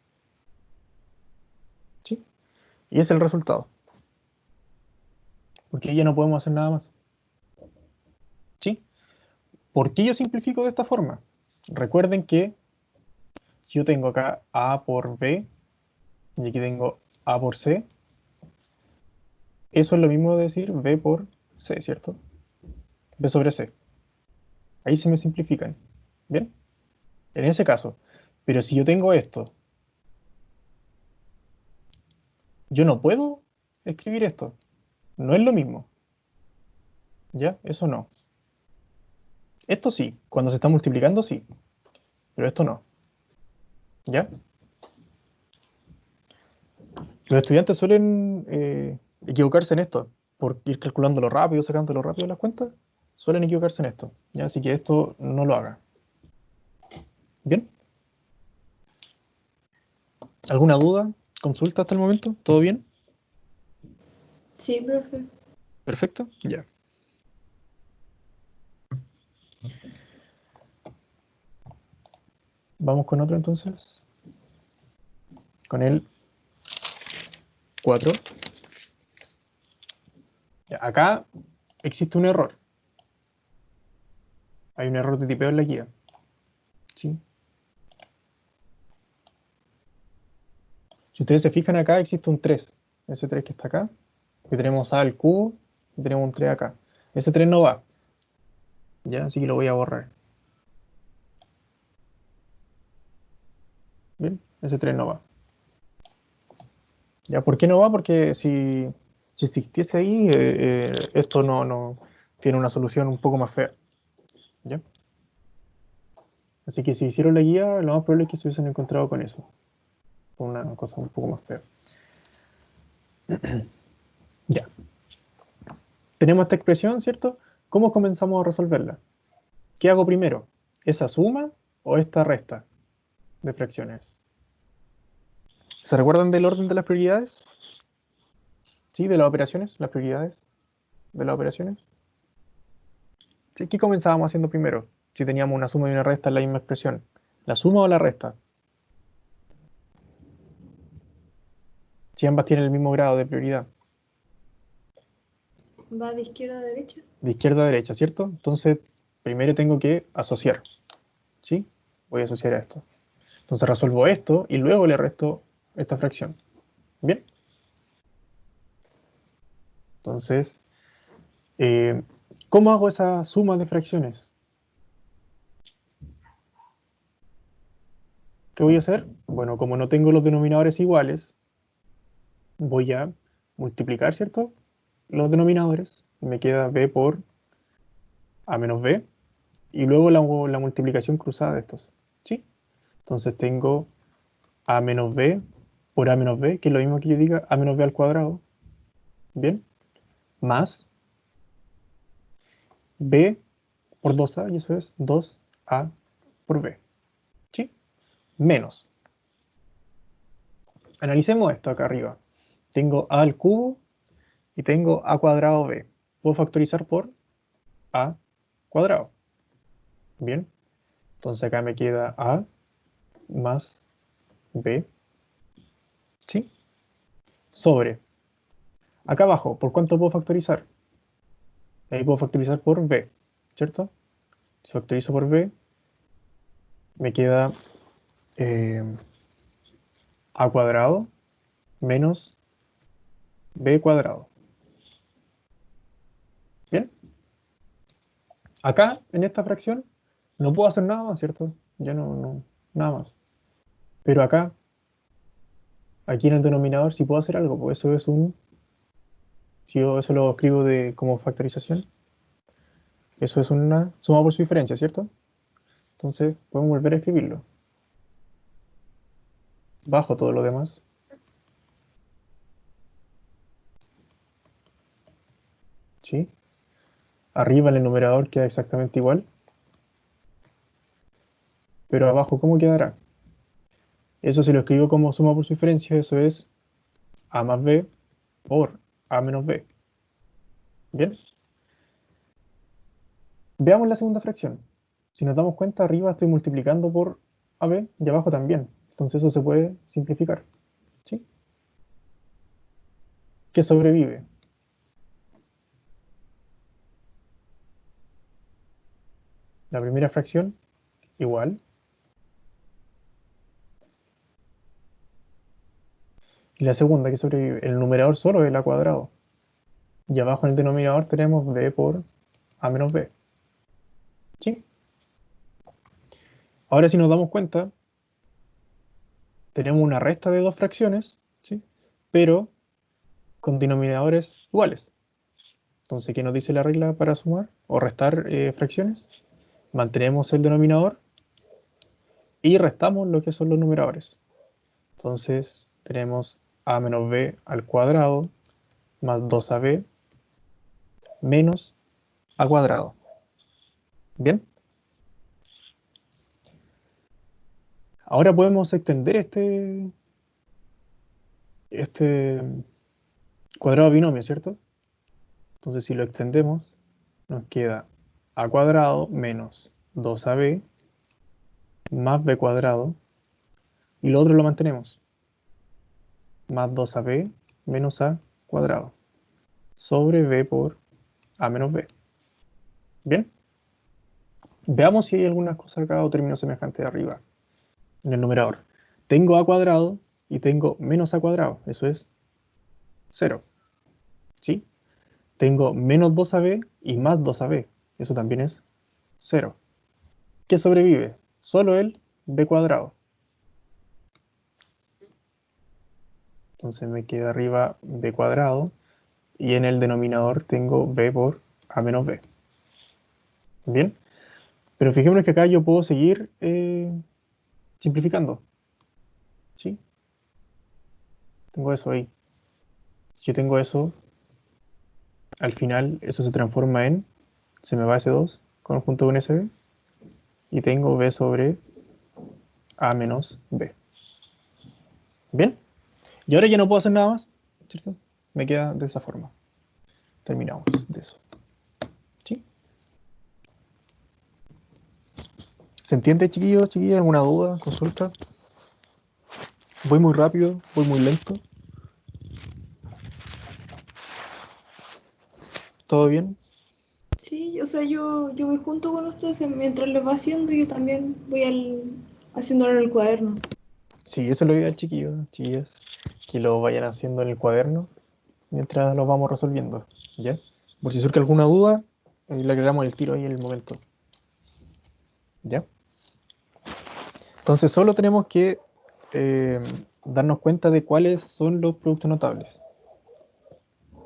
¿Sí? Y ese es el resultado. Porque ya no podemos hacer nada más. ¿Sí? ¿Por qué yo simplifico de esta forma? Recuerden que yo tengo acá a por b y aquí tengo a por c. Eso es lo mismo de decir b por c, ¿cierto? B sobre c. Ahí se me simplifican. ¿Bien? En ese caso. Pero si yo tengo esto, yo no puedo escribir esto. No es lo mismo. ¿Ya? Eso no. Esto sí. Cuando se está multiplicando, sí. Pero esto no. ¿Ya? Los estudiantes suelen equivocarse en esto. Por ir calculándolo rápido, sacándolo rápido las cuentas. Suelen equivocarse en esto. ¿Ya? Así que esto no lo haga. ¿Bien? ¿Alguna duda? ¿Consulta hasta el momento? ¿Todo bien? Sí, profe. ¿Perfecto? Ya. Vamos con otro entonces. Con el 4. Ya, acá existe un error. Hay un error de tipeo en la guía. ¿Sí? Si ustedes se fijan acá, existe un 3. Ese 3 que está acá. Que tenemos a al cubo y tenemos un 3 acá. Ese 3 no va. ¿Ya? Así que lo voy a borrar. ¿Bien? Ese 3 no va. ¿Ya? ¿Por qué no va? Porque si existiese ahí, esto no tiene una solución un poco más fea. ¿Ya? Así que si hicieron la guía, lo más probable es que se hubiesen encontrado con eso. Con una cosa un poco más fea. Ya. Tenemos esta expresión, ¿cierto? ¿Cómo comenzamos a resolverla? ¿Qué hago primero? ¿Esa suma o esta resta de fracciones? ¿Se recuerdan del orden de las prioridades? ¿Sí? ¿De las operaciones? ¿Las prioridades de las operaciones? ¿Sí? ¿Qué comenzábamos haciendo primero? Si teníamos una suma y una resta en la misma expresión. ¿La suma o la resta? Si ambas tienen el mismo grado de prioridad. Va de izquierda a derecha. De izquierda a derecha, ¿cierto? Entonces primero tengo que asociar, ¿sí? Voy a asociar a esto. Entonces resuelvo esto y luego le resto esta fracción. ¿Bien? Entonces, ¿cómo hago esa suma de fracciones? ¿Qué voy a hacer? Bueno, como no tengo los denominadores iguales, voy a multiplicar, ¿cierto? Los denominadores. Me queda b por a menos b. Y luego la multiplicación cruzada de estos. ¿Sí? Entonces tengo a menos b por a menos b, que es lo mismo que yo diga a menos b al cuadrado. ¿Bien? Más b por 2a, y eso es 2a por b. ¿Sí? Menos. Analicemos esto acá arriba. Tengo a al cubo y tengo a cuadrado b. Puedo factorizar por a cuadrado. Bien. Entonces acá me queda a más b. ¿Sí? Sobre. Acá abajo, ¿por cuánto puedo factorizar? Ahí puedo factorizar por b, ¿cierto? Si factorizo por b, me queda a cuadrado menos b cuadrado. ¿Bien? Acá, en esta fracción, no puedo hacer nada más, ¿cierto? Ya no, nada más. Pero acá, aquí en el denominador, sí puedo hacer algo, pues eso es si yo eso lo escribo como factorización, eso es una suma por su diferencia, ¿cierto? Entonces, podemos volver a escribirlo. Bajo todo lo demás. ¿Sí? Arriba en el numerador queda exactamente igual. Pero abajo, ¿cómo quedará? Eso si lo escribo como suma por su diferencia, eso es a más b por a menos b. ¿Bien? Veamos la segunda fracción. Si nos damos cuenta, arriba estoy multiplicando por ab y abajo también. Entonces eso se puede simplificar. ¿Sí? ¿Qué sobrevive? La primera fracción, igual. Y la segunda, ¿qué sobrevive? El numerador solo es el a cuadrado. Y abajo en el denominador tenemos b por a menos b. ¿Sí? Ahora si nos damos cuenta, tenemos una resta de dos fracciones, ¿sí? Pero con denominadores iguales. Entonces, ¿qué nos dice la regla para sumar o restar fracciones? Mantenemos el denominador y restamos lo que son los numeradores. Entonces, tenemos a menos b al cuadrado más 2ab menos a cuadrado. ¿Bien? Ahora podemos extender este cuadrado binomio, ¿cierto? Entonces, si lo extendemos, nos queda a cuadrado menos 2ab más b cuadrado, y lo otro lo mantenemos, más 2ab menos a cuadrado, sobre b por a menos b. ¿Bien? Veamos si hay alguna cosa acá o término semejante de arriba, en el numerador. Tengo a cuadrado y tengo menos a cuadrado, eso es 0. ¿Sí? Tengo menos 2ab y más 2ab, eso también es 0. ¿Qué sobrevive? Solo el b cuadrado. Entonces me queda arriba b cuadrado y en el denominador tengo b por a menos b. ¿Bien? Pero fijémonos que acá yo puedo seguir simplificando. ¿Sí? Tengo eso ahí. Si yo tengo eso, al final eso se transforma en, se me va ese 2 conjunto con ese b, y tengo b sobre a menos b. ¿Bien? Y ahora ya no puedo hacer nada más, ¿cierto? Me queda de esa forma. Terminamos de eso. ¿Sí? ¿Se entiende, chiquillos, chiquillas? ¿Alguna duda, consulta? ¿Voy muy rápido? ¿Voy muy lento? ¿Todo bien? Sí, o sea, yo voy junto con ustedes mientras lo va haciendo, yo también voy haciéndolo en el cuaderno. Sí, eso es lo ideal, chiquillos, chiquillas, que lo vayan haciendo en el cuaderno mientras lo vamos resolviendo, ¿ya? Por si surge alguna duda, le agregamos el tiro ahí en el momento, ¿ya? Entonces solo tenemos que eh, darnos cuenta de cuáles son los productos notables,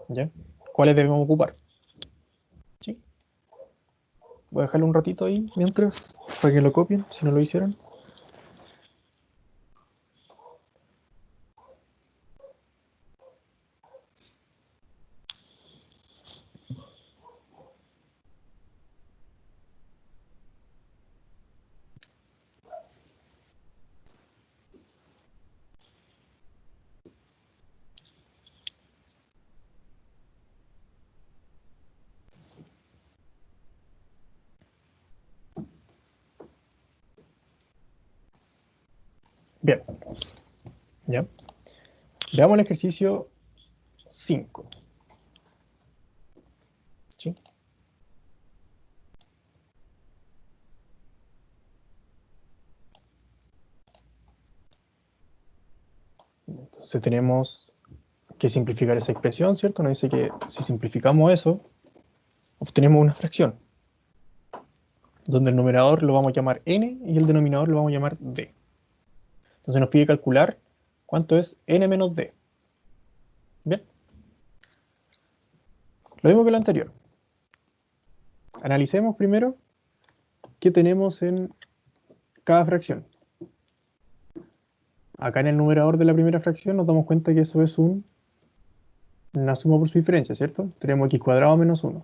¿ya? ¿Cuáles debemos ocupar? ¿Sí? Voy a dejarlo un ratito ahí mientras, para que lo copien, si no lo hicieron. Bien, ¿ya? Veamos el ejercicio 5, ¿sí? Entonces tenemos que simplificar esa expresión, ¿cierto? Nos dice que si simplificamos eso, obtenemos una fracción, donde el numerador lo vamos a llamar n y el denominador lo vamos a llamar d. Entonces nos pide calcular cuánto es n menos d. Bien, lo mismo que lo anterior. Analicemos primero qué tenemos en cada fracción. Acá en el numerador de la primera fracción nos damos cuenta que eso es una suma por su diferencia, ¿cierto? Tenemos x cuadrado menos 1.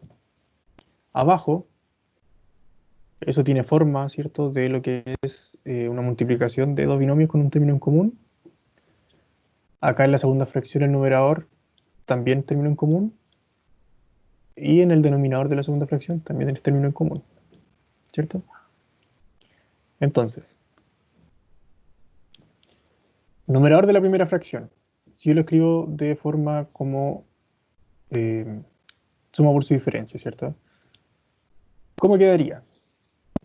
Abajo, eso tiene forma, ¿cierto?, de lo que es una multiplicación de dos binomios con un término en común. Acá en la segunda fracción el numerador también término en común. Y en el denominador de la segunda fracción también el término en común, ¿cierto? Entonces, numerador de la primera fracción. Si yo lo escribo de forma como suma por su diferencia, ¿cierto? ¿Cómo quedaría?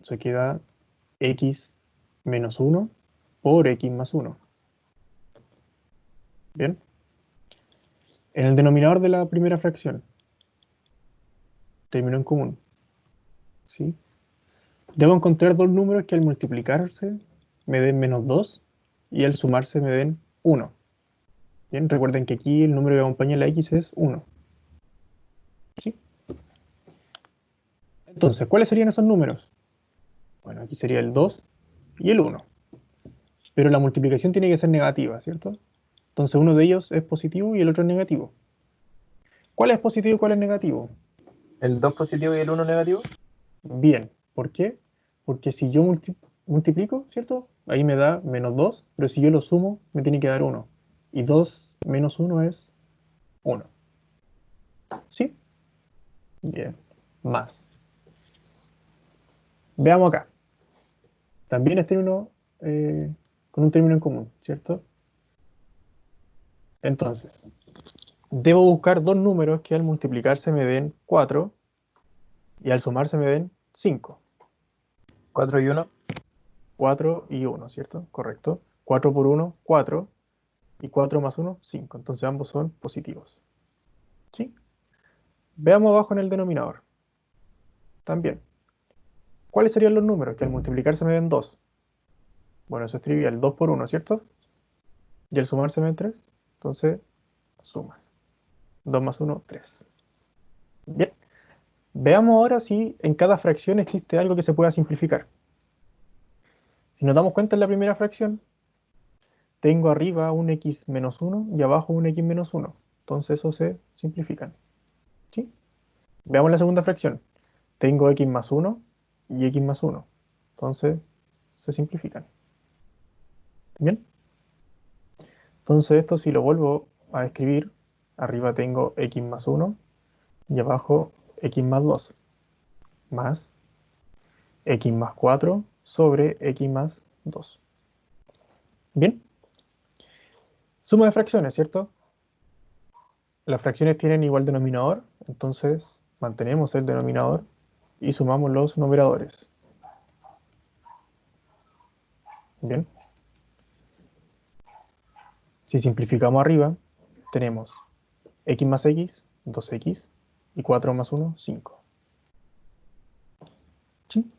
Se queda x menos 1 por x más 1. ¿Bien? En el denominador de la primera fracción, término en común, ¿sí? Debo encontrar dos números que al multiplicarse me den menos 2 y al sumarse me den 1. Bien, recuerden que aquí el número que acompaña a la x es 1. ¿Sí? Entonces, ¿cuáles serían esos números? Bueno, aquí sería el 2 y el 1. Pero la multiplicación tiene que ser negativa, ¿cierto? Entonces uno de ellos es positivo y el otro es negativo. ¿Cuál es positivo y cuál es negativo? ¿El 2 positivo y el 1 negativo? Bien, ¿por qué? Porque si yo multiplico, ¿cierto? Ahí me da menos 2, pero si yo lo sumo, me tiene que dar 1. Y 2 menos 1 es 1. ¿Sí? Bien, más. Veamos acá. También es término con un término en común, ¿cierto? Entonces, debo buscar dos números que al multiplicarse me den 4 y al sumarse me den 5. 4 y 1. 4 y 1, ¿cierto? Correcto. 4 por 1, 4. Y 4 más 1, 5. Entonces ambos son positivos. ¿Sí? Veamos abajo en el denominador. También. ¿Cuáles serían los números que al multiplicarse me den 2? Bueno, eso es trivial. 2 por 1, ¿cierto? Y al sumarse me den 3. Entonces, suma. 2 más 1, 3. Bien. Veamos ahora si en cada fracción existe algo que se pueda simplificar. Si nos damos cuenta en la primera fracción, tengo arriba un x menos 1 y abajo un x menos 1. Entonces eso se simplifican. ¿Sí? Veamos la segunda fracción. Tengo x más 1 y x más 1. Entonces se simplifican. ¿Bien? Entonces esto si lo vuelvo a escribir, arriba tengo x más 1 y abajo x más 2 más x más 4 sobre x más 2. ¿Bien? Suma de fracciones, ¿cierto? Las fracciones tienen igual denominador, entonces mantenemos el denominador y sumamos los numeradores. Bien. Si simplificamos arriba, tenemos x más x, 2x, y 4 más 1, 5. ¿Sí?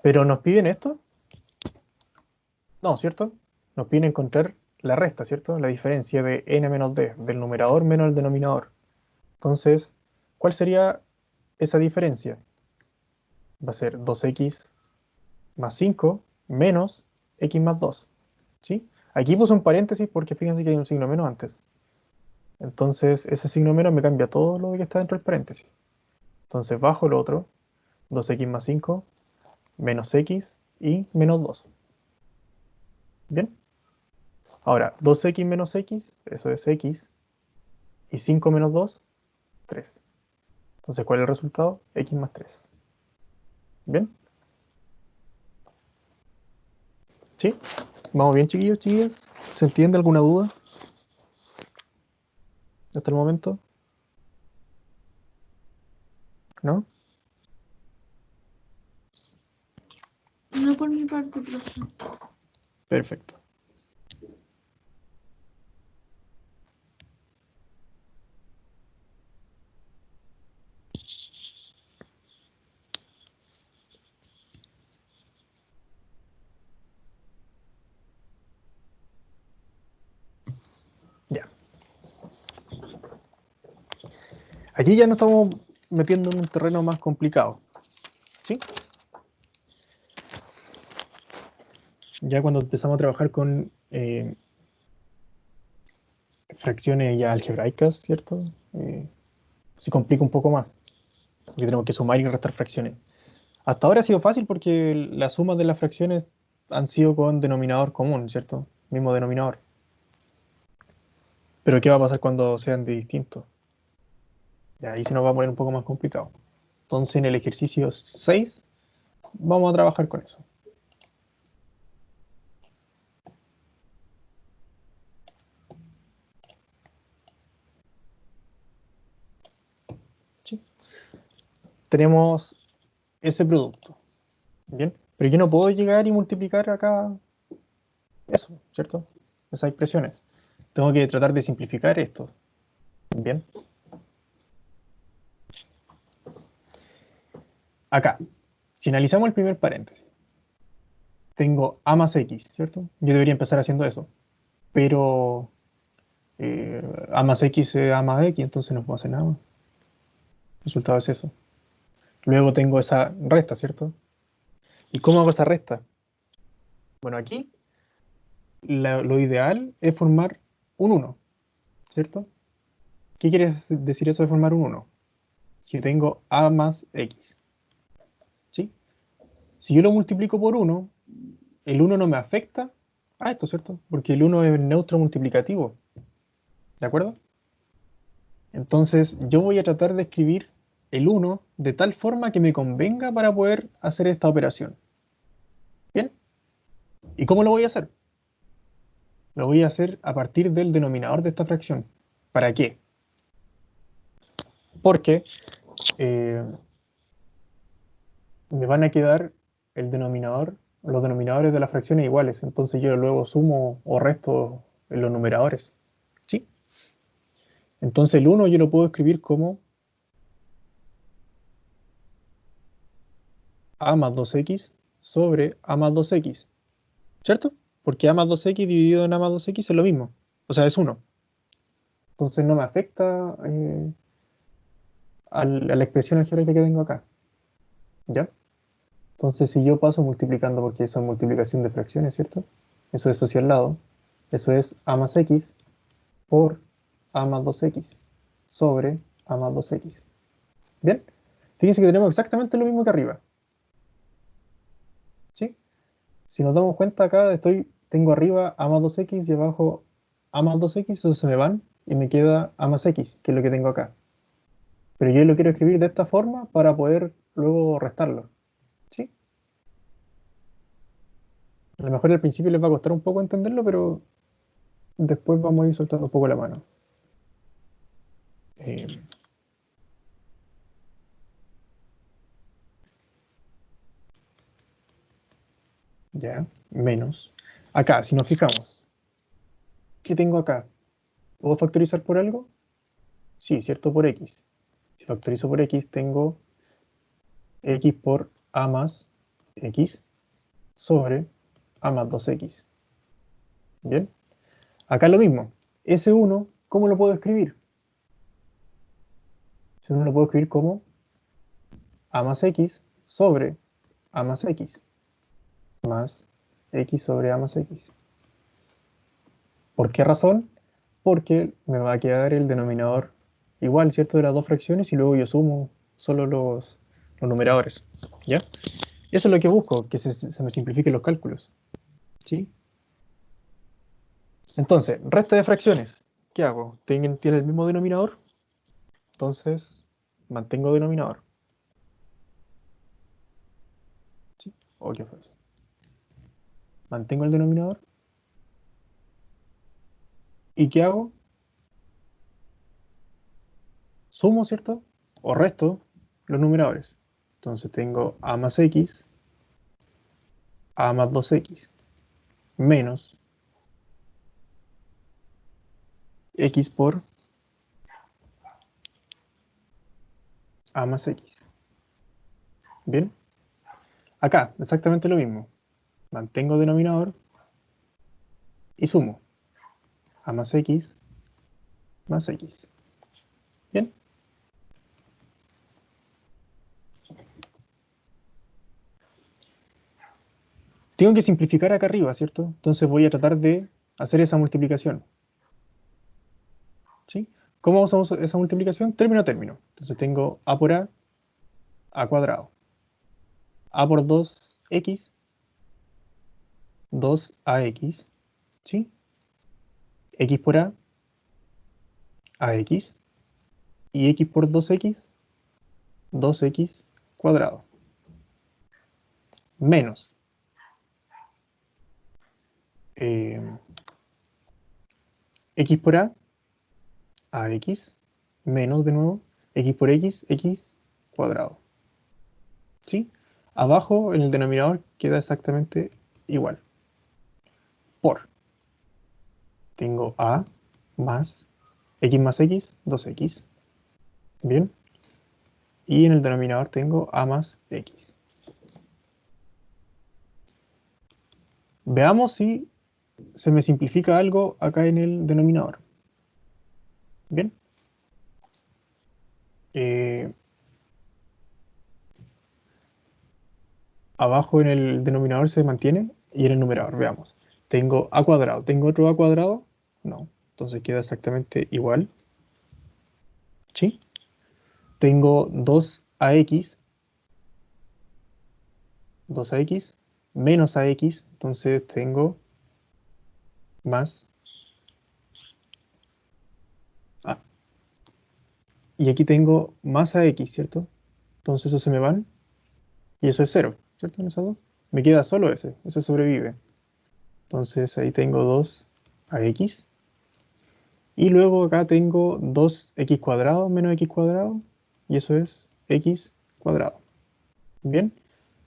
¿Pero nos piden esto? No, ¿cierto? Nos piden encontrar la resta, ¿cierto? La diferencia de n menos d, del numerador menos el denominador. Entonces, ¿cuál sería esa diferencia? Va a ser 2x más 5 menos x más 2. ¿Sí? Aquí puse un paréntesis porque fíjense que hay un signo menos antes. Entonces, ese signo menos me cambia todo lo que está dentro del paréntesis. Entonces, bajo el otro, 2x más 5 menos x y menos 2. ¿Bien? Ahora, 2x menos x, eso es x, y 5 menos 2, 3. Entonces, ¿cuál es el resultado? X más 3. ¿Bien? ¿Sí? ¿Vamos bien, chiquillos, chiquillas? ¿Se entiende alguna duda hasta el momento? ¿No? No por mi parte, profe. Perfecto. Ya. Aquí ya nos estamos metiendo en un terreno más complicado. ¿Sí? Ya cuando empezamos a trabajar con fracciones ya algebraicas, ¿cierto? Se complica un poco más, porque tenemos que sumar y restar fracciones. Hasta ahora ha sido fácil porque las sumas de las fracciones han sido con denominador común, ¿cierto? Mismo denominador. Pero ¿qué va a pasar cuando sean de distintos? Y ahí se nos va a poner un poco más complicado. Entonces en el ejercicio 6 vamos a trabajar con eso. ¿Sí? Tenemos ese producto, ¿bien? Pero yo no puedo llegar y multiplicar acá eso, ¿cierto? Esas expresiones. Tengo que tratar de simplificar esto, ¿bien? Acá, si analizamos el primer paréntesis, tengo a más x, ¿cierto? Yo debería empezar haciendo eso, pero a más x es a más x, entonces no puedo hacer nada más. El resultado es eso. Luego tengo esa resta, ¿cierto? ¿Y cómo hago esa resta? Bueno, aquí lo ideal es formar un 1, ¿cierto? ¿Qué quiere decir eso de formar un 1? Si tengo a más x, ¿sí? Si yo lo multiplico por 1, el 1 no me afecta a esto, ¿cierto? Porque el 1 es neutro multiplicativo, ¿de acuerdo? Entonces yo voy a tratar de escribir el 1 de tal forma que me convenga para poder hacer esta operación. ¿Bien? ¿Y cómo lo voy a hacer? Lo voy a hacer a partir del denominador de esta fracción. ¿Para qué? Porque eh, me van a quedar el denominador, los denominadores de las fracciones iguales. Entonces yo luego sumo o resto en los numeradores. ¿Sí? Entonces el 1 yo lo puedo escribir como a más 2x sobre a más 2x. ¿Cierto? Porque a más 2x dividido en a más 2x es lo mismo. O sea, es 1. Entonces no me afecta a la expresión algebraica que tengo acá. ¿Ya? Entonces si yo paso multiplicando, porque eso es multiplicación de fracciones, ¿cierto? Eso es hacia el lado. Eso es a más x por a más 2x sobre a más 2x. ¿Bien? Fíjense que tenemos exactamente lo mismo que arriba. ¿Sí? Si nos damos cuenta acá, tengo arriba a más 2x y abajo a más 2x, eso se me van y me queda a más x, que es lo que tengo acá. Pero yo lo quiero escribir de esta forma para poder luego restarlo. ¿Sí? A lo mejor al principio les va a costar un poco entenderlo, pero después vamos a ir soltando un poco la mano. Eh, ya, menos. Acá, si nos fijamos, ¿qué tengo acá? ¿Puedo factorizar por algo? Sí, ¿cierto? Por x. Si factorizo por x, tengo x por a más x sobre a más 2x. ¿Bien? Acá lo mismo. S1, ¿cómo lo puedo escribir? S1 lo puedo escribir como a más x sobre a más x más x sobre a más x. ¿Por qué razón? Porque me va a quedar el denominador igual, ¿cierto? De las dos fracciones y luego yo sumo solo los numeradores. ¿Ya? Eso es lo que busco, que se me simplifiquen los cálculos. ¿Sí? Entonces, resta de fracciones. ¿Qué hago? ¿Tiene el mismo denominador? Entonces, mantengo denominador. ¿Sí? ¿O qué fue eso? Mantengo el denominador. ¿Y qué hago? Sumo, ¿cierto? O resto los numeradores. Entonces tengo a más x, a más 2x, menos x por a más x. ¿Bien? Acá, exactamente lo mismo. Mantengo denominador y sumo a más x más x. ¿Bien? Tengo que simplificar acá arriba, ¿cierto? Entonces voy a tratar de hacer esa multiplicación. ¿Sí? ¿Cómo usamos esa multiplicación? Término a término. Entonces tengo a por a cuadrado. A por 2x, 2ax. ¿Sí? X por ax. Y x por 2x, 2x cuadrado. Menos eh, x por ax, menos de nuevo, x por x, x cuadrado. ¿Sí? Abajo en el denominador queda exactamente igual. Por. Tengo a más x, 2x. Bien. Y en el denominador tengo a más x. Veamos si se me simplifica algo acá en el denominador. Bien. Eh, Abajo en el denominador se mantiene y en el numerador, veamos. Tengo a cuadrado. ¿Tengo otro a cuadrado? No. Entonces queda exactamente igual. ¿Sí? Tengo 2ax, 2ax menos ax. Entonces tengo más a. Y aquí tengo más ax, ¿cierto? Entonces eso se me van y eso es 0, ¿cierto? En esas dos. Me queda solo ese sobrevive. Entonces ahí tengo 2ax. Y luego acá tengo 2x cuadrado menos x cuadrado, y eso es x cuadrado. Bien,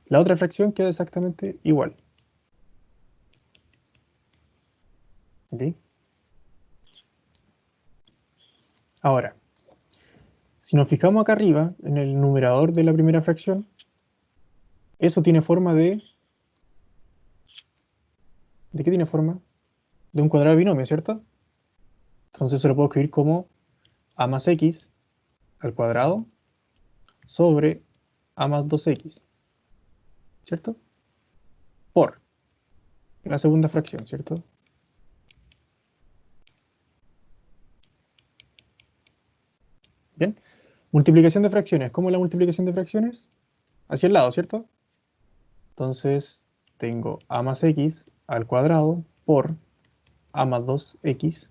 la otra fracción queda exactamente igual. ¿Ok? Ahora, si nos fijamos acá arriba, en el numerador de la primera fracción, eso tiene forma de... ¿De qué tiene forma? De un cuadrado binomio, ¿cierto? Entonces se lo puedo escribir como a más x al cuadrado sobre a más 2x, ¿cierto? Por la segunda fracción, ¿cierto? Bien. Multiplicación de fracciones. ¿Cómo es la multiplicación de fracciones? Hacia el lado, ¿cierto? Entonces tengo a más x al cuadrado por a más 2x.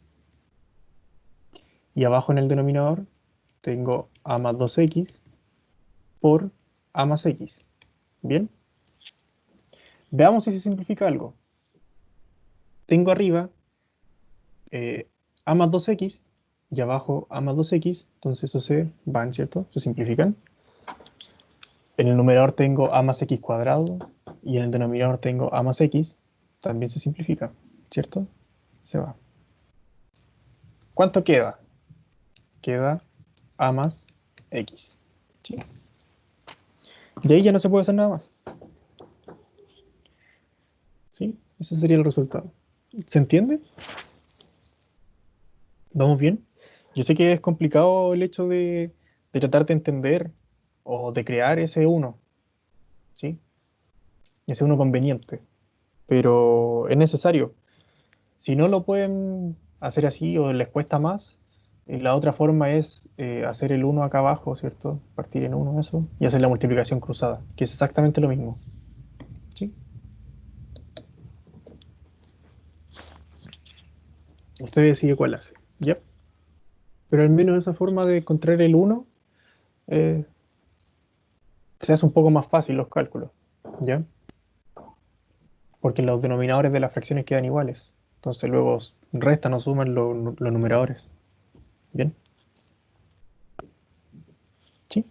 Y abajo en el denominador tengo a más 2x por a más x. Bien. Veamos si se simplifica algo. Tengo arriba a más 2x y abajo a más 2x. Entonces eso se van, ¿cierto? Se simplifican. En el numerador tengo a más x cuadrado y en el denominador tengo a más x. También se simplifica, ¿cierto? Se va. ¿Cuánto queda? Queda a más x. ¿Sí? Y ahí ya no se puede hacer nada más. ¿Sí? Ese sería el resultado. ¿Se entiende? ¿Vamos bien? Yo sé que es complicado el hecho de tratar de entender o de crear ese uno, ¿sí? Ese uno conveniente, pero es necesario. Si no lo pueden hacer así o les cuesta más, la otra forma es hacer el uno acá abajo, ¿cierto? Partir en uno eso y hacer la multiplicación cruzada, que es exactamente lo mismo, ¿sí? Usted decide cuál hace, ¿ya? Pero al menos esa forma de encontrar el uno eh, se hace un poco más fácil los cálculos, ¿ya? Porque los denominadores de las fracciones quedan iguales. Entonces luego restan o suman los numeradores. ¿Bien? ¿Sí?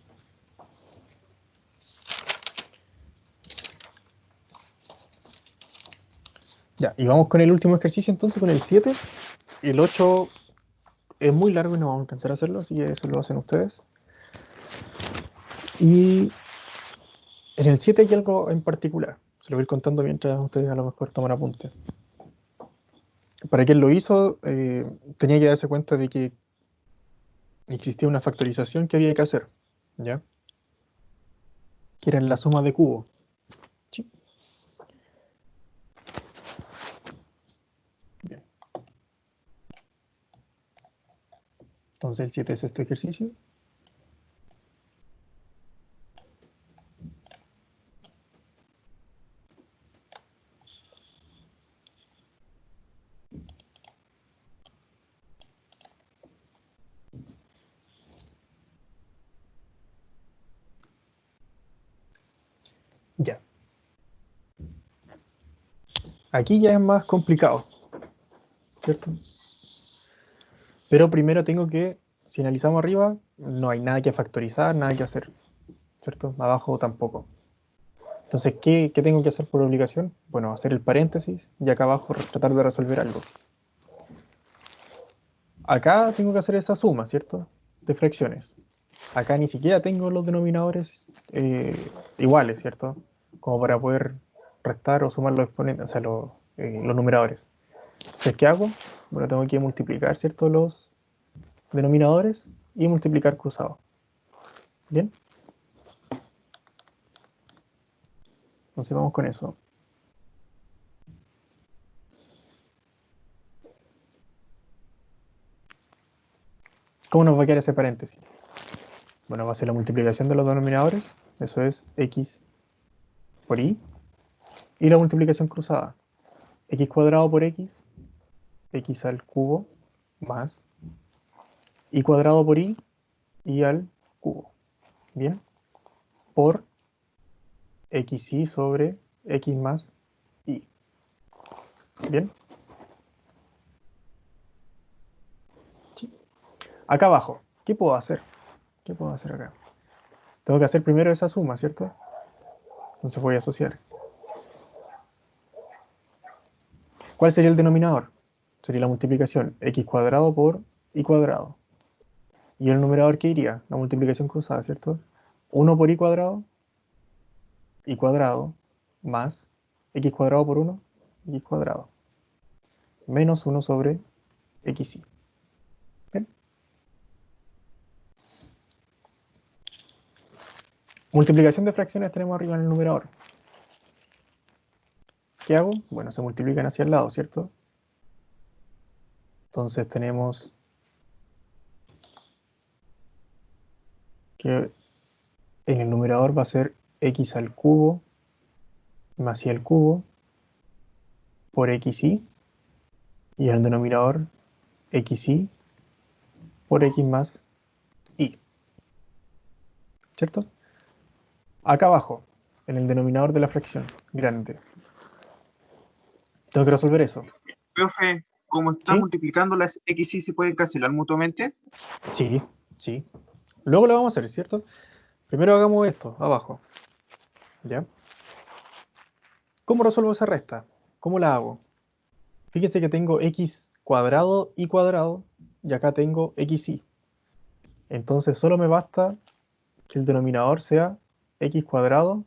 Ya, y vamos con el último ejercicio entonces, con el 7. El 8 es muy largo y no vamos a alcanzar a hacerlo, así que eso lo hacen ustedes. Y en el 7 hay algo en particular. Se lo voy a ir contando mientras ustedes a lo mejor toman apuntes. Para quien lo hizo, tenía que darse cuenta de que existía una factorización que había que hacer, ¿ya? Que era la suma de cubos. ¿Sí? Bien. Entonces el 7 es este ejercicio. Ya. Aquí ya es más complicado, ¿cierto? Pero primero tengo que, si analizamos arriba, no hay nada que factorizar, nada que hacer, ¿cierto? Abajo tampoco. Entonces, ¿qué tengo que hacer por obligación? Bueno, hacer el paréntesis y acá abajo tratar de resolver algo. Acá tengo que hacer esa suma, ¿cierto? De fracciones. Acá ni siquiera tengo los denominadores iguales, ¿cierto? Como para poder restar o sumar los exponentes, o sea, los numeradores. Entonces, ¿qué hago? Bueno, tengo que multiplicar, ¿cierto? Los denominadores y multiplicar cruzado. ¿Bien? Entonces vamos con eso. ¿Cómo nos va a quedar ese paréntesis? Bueno, va a ser la multiplicación de los denominadores, eso es x por y, y la multiplicación cruzada, x cuadrado por x al cubo, más y cuadrado por y al cubo, ¿bien? Por xy sobre x más y, ¿bien? Sí. Acá abajo, ¿qué puedo hacer? ¿Qué puedo hacer acá? Tengo que hacer primero esa suma, ¿cierto? Entonces voy a asociar. ¿Cuál sería el denominador? Sería la multiplicación x cuadrado por y cuadrado. ¿Y el numerador qué iría? La multiplicación cruzada, ¿cierto? 1 por y cuadrado, más x cuadrado por 1, y cuadrado, menos 1 sobre xy. ¿Bien? Multiplicación de fracciones tenemos arriba en el numerador. ¿Qué hago? Bueno, se multiplican hacia el lado, ¿cierto? Entonces tenemos que en el numerador va a ser x al cubo más y al cubo por xy, y en el denominador xy por x más y, ¿cierto? Acá abajo, en el denominador de la fracción grande, tengo que resolver eso. Profe, como está ¿Sí? multiplicando las x y se pueden cancelar mutuamente. Sí, sí. Luego lo vamos a hacer, ¿cierto? Primero hagamos esto, abajo. ¿Ya? ¿Cómo resuelvo esa resta? ¿Cómo la hago? Fíjese que tengo x cuadrado y cuadrado, y acá tengo xy. Entonces solo me basta que el denominador sea x cuadrado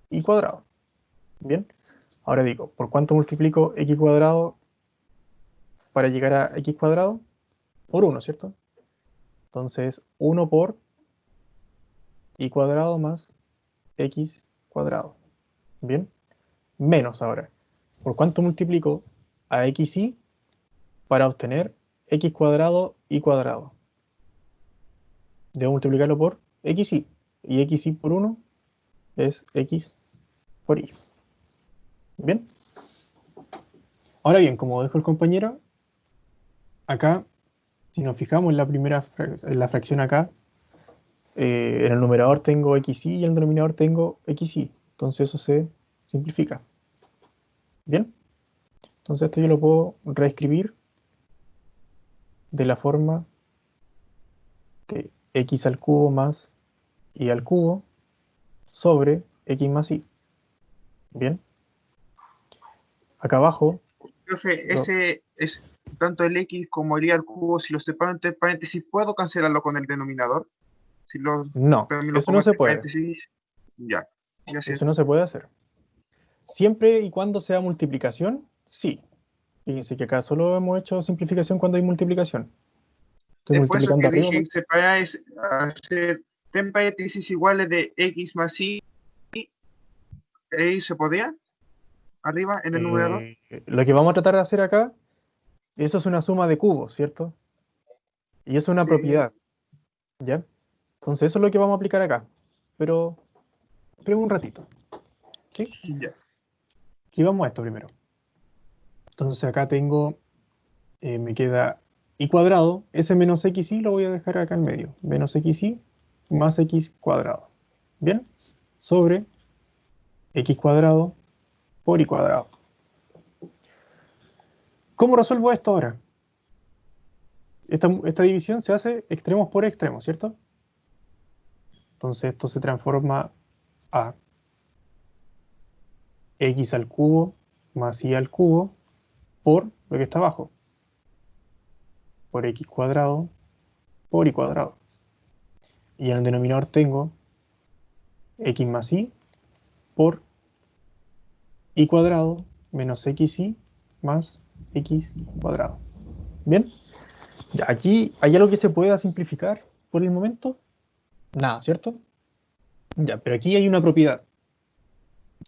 y cuadrado. ¿Bien? Ahora digo, ¿por cuánto multiplico x cuadrado para llegar a x cuadrado? Por 1, ¿cierto? Entonces 1 por y cuadrado más x cuadrado. ¿Bien? Menos ahora. ¿Por cuánto multiplico a xy para obtener x cuadrado y cuadrado? Debo multiplicarlo por xy. Y xy por 1 es x por y. ¿Bien? Ahora bien, como dijo el compañero, acá, si nos fijamos en la primera en la fracción acá, en el numerador tengo xy y en el denominador tengo xy. Entonces eso se simplifica. ¿Bien? Entonces esto yo lo puedo reescribir de la forma de x al cubo más y al cubo sobre x más y. ¿Bien? Acá abajo, Profe, lo- ese es tanto el X como el Y al cubo, si lo separo entre paréntesis, ¿puedo cancelarlo con el denominador? Si lo, no, también lo eso pongo no se entre puede. paréntesis, ya. Ya sé. Eso no se puede hacer. Siempre y cuando sea multiplicación, sí. Fíjense que acá solo hemos hecho simplificación cuando hay multiplicación. Estoy Es por eso multiplicando que arriba, dije separar es hacer en paréntesis iguales de X más Y, ¿se podía? Arriba en el numerador. lo que vamos a tratar de hacer acá, eso es una suma de cubos, ¿cierto? Y eso es una Sí, propiedad, ¿ya? Entonces eso es lo que vamos a aplicar acá. Pero un ratito, ¿sí? ya. Y vamos a esto primero. Entonces acá tengo, me queda y cuadrado, ese menos xy lo voy a dejar acá en medio. Menos xy más x cuadrado. ¿Bien? Sobre x cuadrado por y cuadrado. ¿Cómo resuelvo esto ahora? Esta división se hace extremos por extremos, ¿cierto? Entonces esto se transforma a x al cubo más y al cubo por lo que está abajo, por x cuadrado por y cuadrado. Y en el denominador tengo x más y por y cuadrado menos xy más x cuadrado. ¿Bien? Ya, aquí hay algo que se pueda simplificar por el momento. Nada, ¿cierto? Ya, pero aquí hay una propiedad.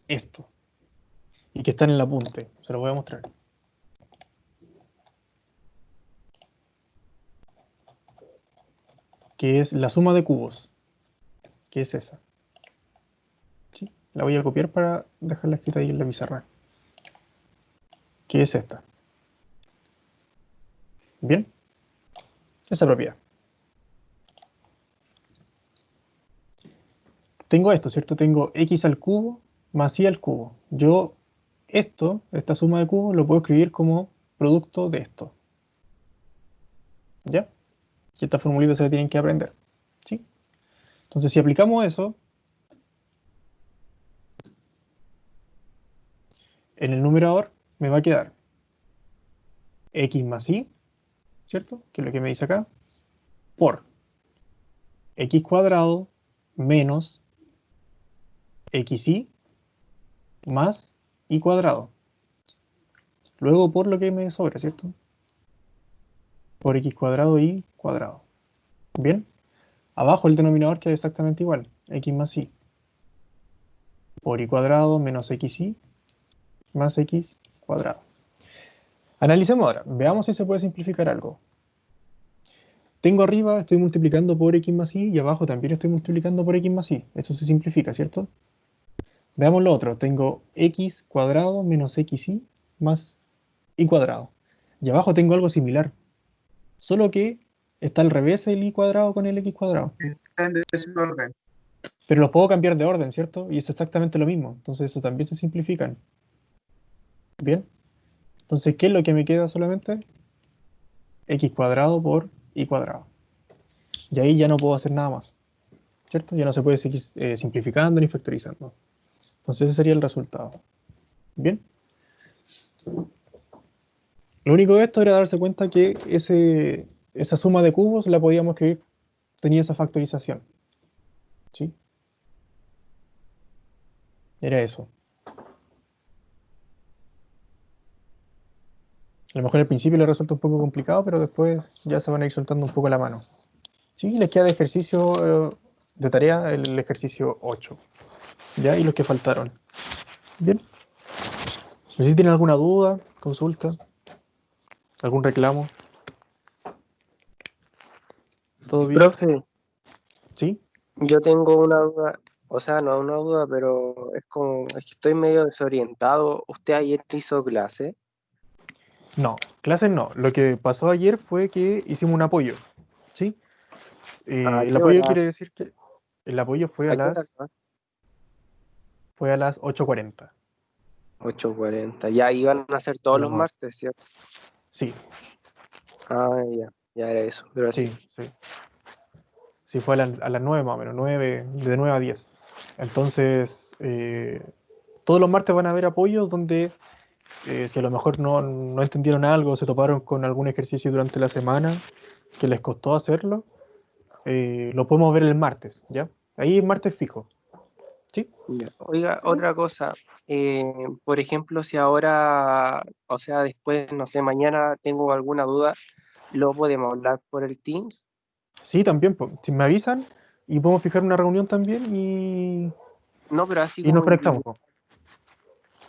Esto. Y que está en el apunte. Se lo voy a mostrar. Que es la suma de cubos. Que es esa. ¿Sí? La voy a copiar para dejarla escrita ahí en la pizarra. Que es esta. ¿Bien? Esa propiedad. Tengo esto, ¿cierto? Tengo x al cubo más y al cubo. Yo esta suma de cubos, lo puedo escribir como producto de esto. ¿Ya? Y esta formulita se la tienen que aprender. ¿Sí? Entonces, si aplicamos eso, en el numerador me va a quedar x más y, ¿cierto? Que es lo que me dice acá, por x cuadrado menos xy más y cuadrado. Luego por lo que me sobra, ¿cierto? Por x cuadrado y cuadrado. ¿Bien? Abajo el denominador queda exactamente igual, x más y. Por y cuadrado menos xy más x cuadrado. Analicemos ahora, veamos si se puede simplificar algo. Tengo arriba, estoy multiplicando por x más y, y abajo también estoy multiplicando por x más y. Esto se simplifica, ¿cierto? Veamos lo otro, tengo x cuadrado menos xy más y cuadrado. Y abajo tengo algo similar, solo que está al revés el y cuadrado con el x cuadrado. Está en desorden. Pero los puedo cambiar de orden, ¿cierto? Y es exactamente lo mismo. Entonces eso también se simplifican. ¿Bien? Entonces, ¿qué es lo que me queda solamente? X cuadrado por y cuadrado. Y ahí ya no puedo hacer nada más. ¿cierto? Ya no se puede seguir simplificando ni factorizando. Entonces ese sería el resultado. ¿Bien? Lo único de esto era darse cuenta que esa suma de cubos la podíamos escribir, tenía esa factorización. ¿Sí? Era eso. A lo mejor al principio le resulta un poco complicado, pero después ya se van a ir soltando un poco la mano. Sí, les queda de ejercicio de tarea el ejercicio 8. ¿Ya? Y los que faltaron. Bien. No sé si tienen alguna duda, consulta, algún reclamo. ¿Todo bien? Profe, ¿Sí? yo tengo una duda, o sea, no una duda, pero es que estoy medio desorientado. ¿Usted ayer hizo clase? No, clases no. Lo que pasó ayer fue que hicimos un apoyo. ¿Sí? ¿A El qué apoyo hora? quiere decir que el apoyo fue a ¿A qué hora? las 8:40. 8:40. Ya iban a hacer todos A las los 9. martes, ¿cierto? Sí, Ah, ya era eso. sí, Gracias. sí. Sí, fue a las 9 más o menos, 9, de 9 a 10. Entonces, todos los martes van a haber apoyos donde si a lo mejor no entendieron algo, se toparon con algún ejercicio durante la semana que les costó hacerlo, lo podemos ver el martes, ¿ya? Ahí es martes fijo, ¿sí? Ya. Oiga, Profe, otra cosa. Por ejemplo, si ahora, o sea, después, no sé, mañana tengo alguna duda, ¿lo podemos hablar por el Teams? Sí, también, po. Si me avisan y podemos fijar una reunión también No, pero así y nos como conectamos, individual. po.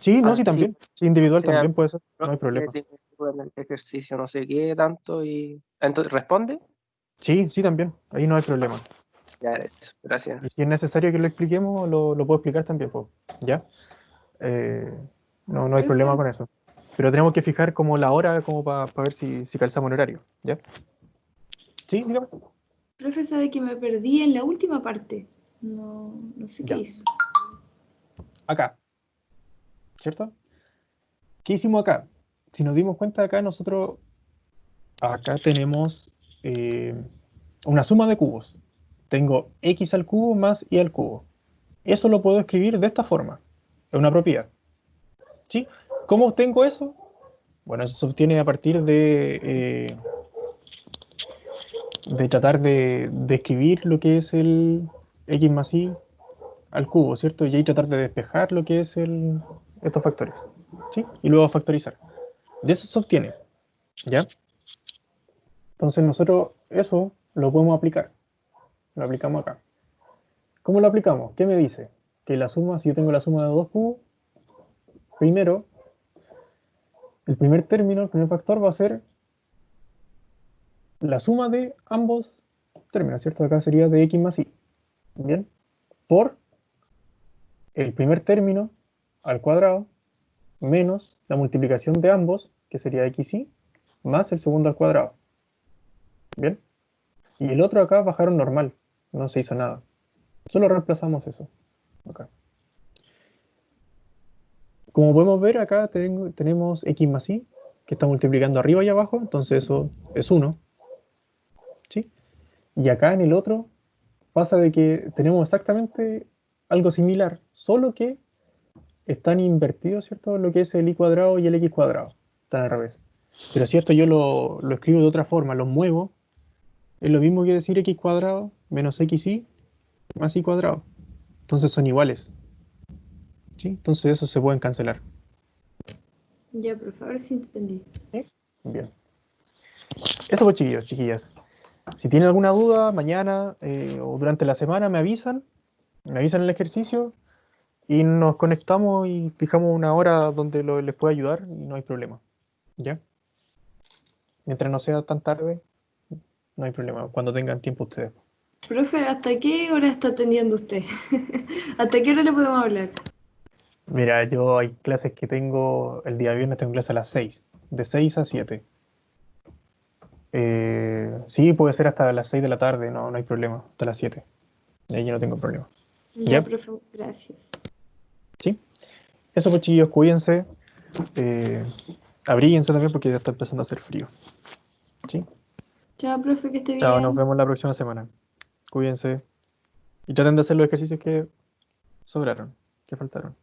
Sí, no, sí, Así, también. Sí, individual sea, también puede ser, no hay profe, problema. tengo duda en el ejercicio, no sé qué tanto, y entonces, ¿responde? Sí, sí, también, ahí no hay problema. Ya, eso, gracias. Y si es necesario que lo expliquemos, lo puedo explicar también, po. ¿Ya? Eh, no hay problema profe, con eso. Pero tenemos que fijar como la hora como para ver si calzamos en horario, ¿ya? Sí, dígame. profe sabe que me perdí en la última parte. No sé qué Ya, hizo. acá, ¿cierto? ¿Qué hicimos acá? Si nos dimos cuenta acá, nosotros acá tenemos eh, una suma de cubos. Tengo x al cubo más y al cubo. Eso lo puedo escribir de esta forma. Es una propiedad. ¿Sí? ¿Cómo obtengo eso? Bueno, eso se obtiene a partir de tratar de escribir lo que es el x más y al cubo, ¿cierto? Y ahí tratar de despejar lo que es estos factores. ¿Sí? Y luego factorizar. De eso se obtiene. ¿Ya? Entonces nosotros eso lo podemos aplicar. Lo aplicamos acá. ¿Cómo lo aplicamos? ¿Qué me dice? Que la suma, si yo tengo la suma de dos cubos, primero, el primer término, el primer factor va a ser la suma de ambos términos, ¿cierto? Acá sería de x más y. ¿Bien? Por el primer término al cuadrado menos la multiplicación de ambos, que sería xy, más el segundo al cuadrado. ¿Bien? Y el otro acá bajaron normal, no se hizo nada. Solo reemplazamos eso. Acá. Como podemos ver, acá tenemos x más y, que está multiplicando arriba y abajo, entonces eso es 1. ¿Sí? Y acá en el otro pasa de que tenemos exactamente algo similar, solo que están invertidos, ¿cierto? Lo que es el y cuadrado y el x cuadrado. Están al revés. Pero si esto yo lo escribo de otra forma, lo muevo, es lo mismo que decir x cuadrado menos xy más y cuadrado. Entonces son iguales. ¿Sí? Entonces esos se pueden cancelar. Ya, profe, a ver si entendí. ¿Sí? Bien. Eso pues chiquillos, chiquillas. Si tienen alguna duda, mañana o durante la semana me avisan el ejercicio y nos conectamos y fijamos una hora donde les pueda ayudar y no hay problema. ¿Ya? Mientras no sea tan tarde, no hay problema. Cuando tengan tiempo ustedes. Profe, ¿hasta qué hora está atendiendo usted? ¿Hasta qué hora le podemos hablar? Mira, yo hay clases que tengo, el día viernes tengo clase a las 6, de 6 a 7. Sí, puede ser hasta las 6 de la tarde, no hay problema, hasta las 7. De ahí yo no tengo problema. Ya, ¿Ya? profe, gracias. ¿Sí? Eso pues chiquillos, cuídense. Eh, abríguense también porque ya está empezando a hacer frío. ¿Sí? Chao, profe, que esté Chao, nos bien. vemos la próxima semana. Cuídense. Y traten de hacer los ejercicios que sobraron, que faltaron.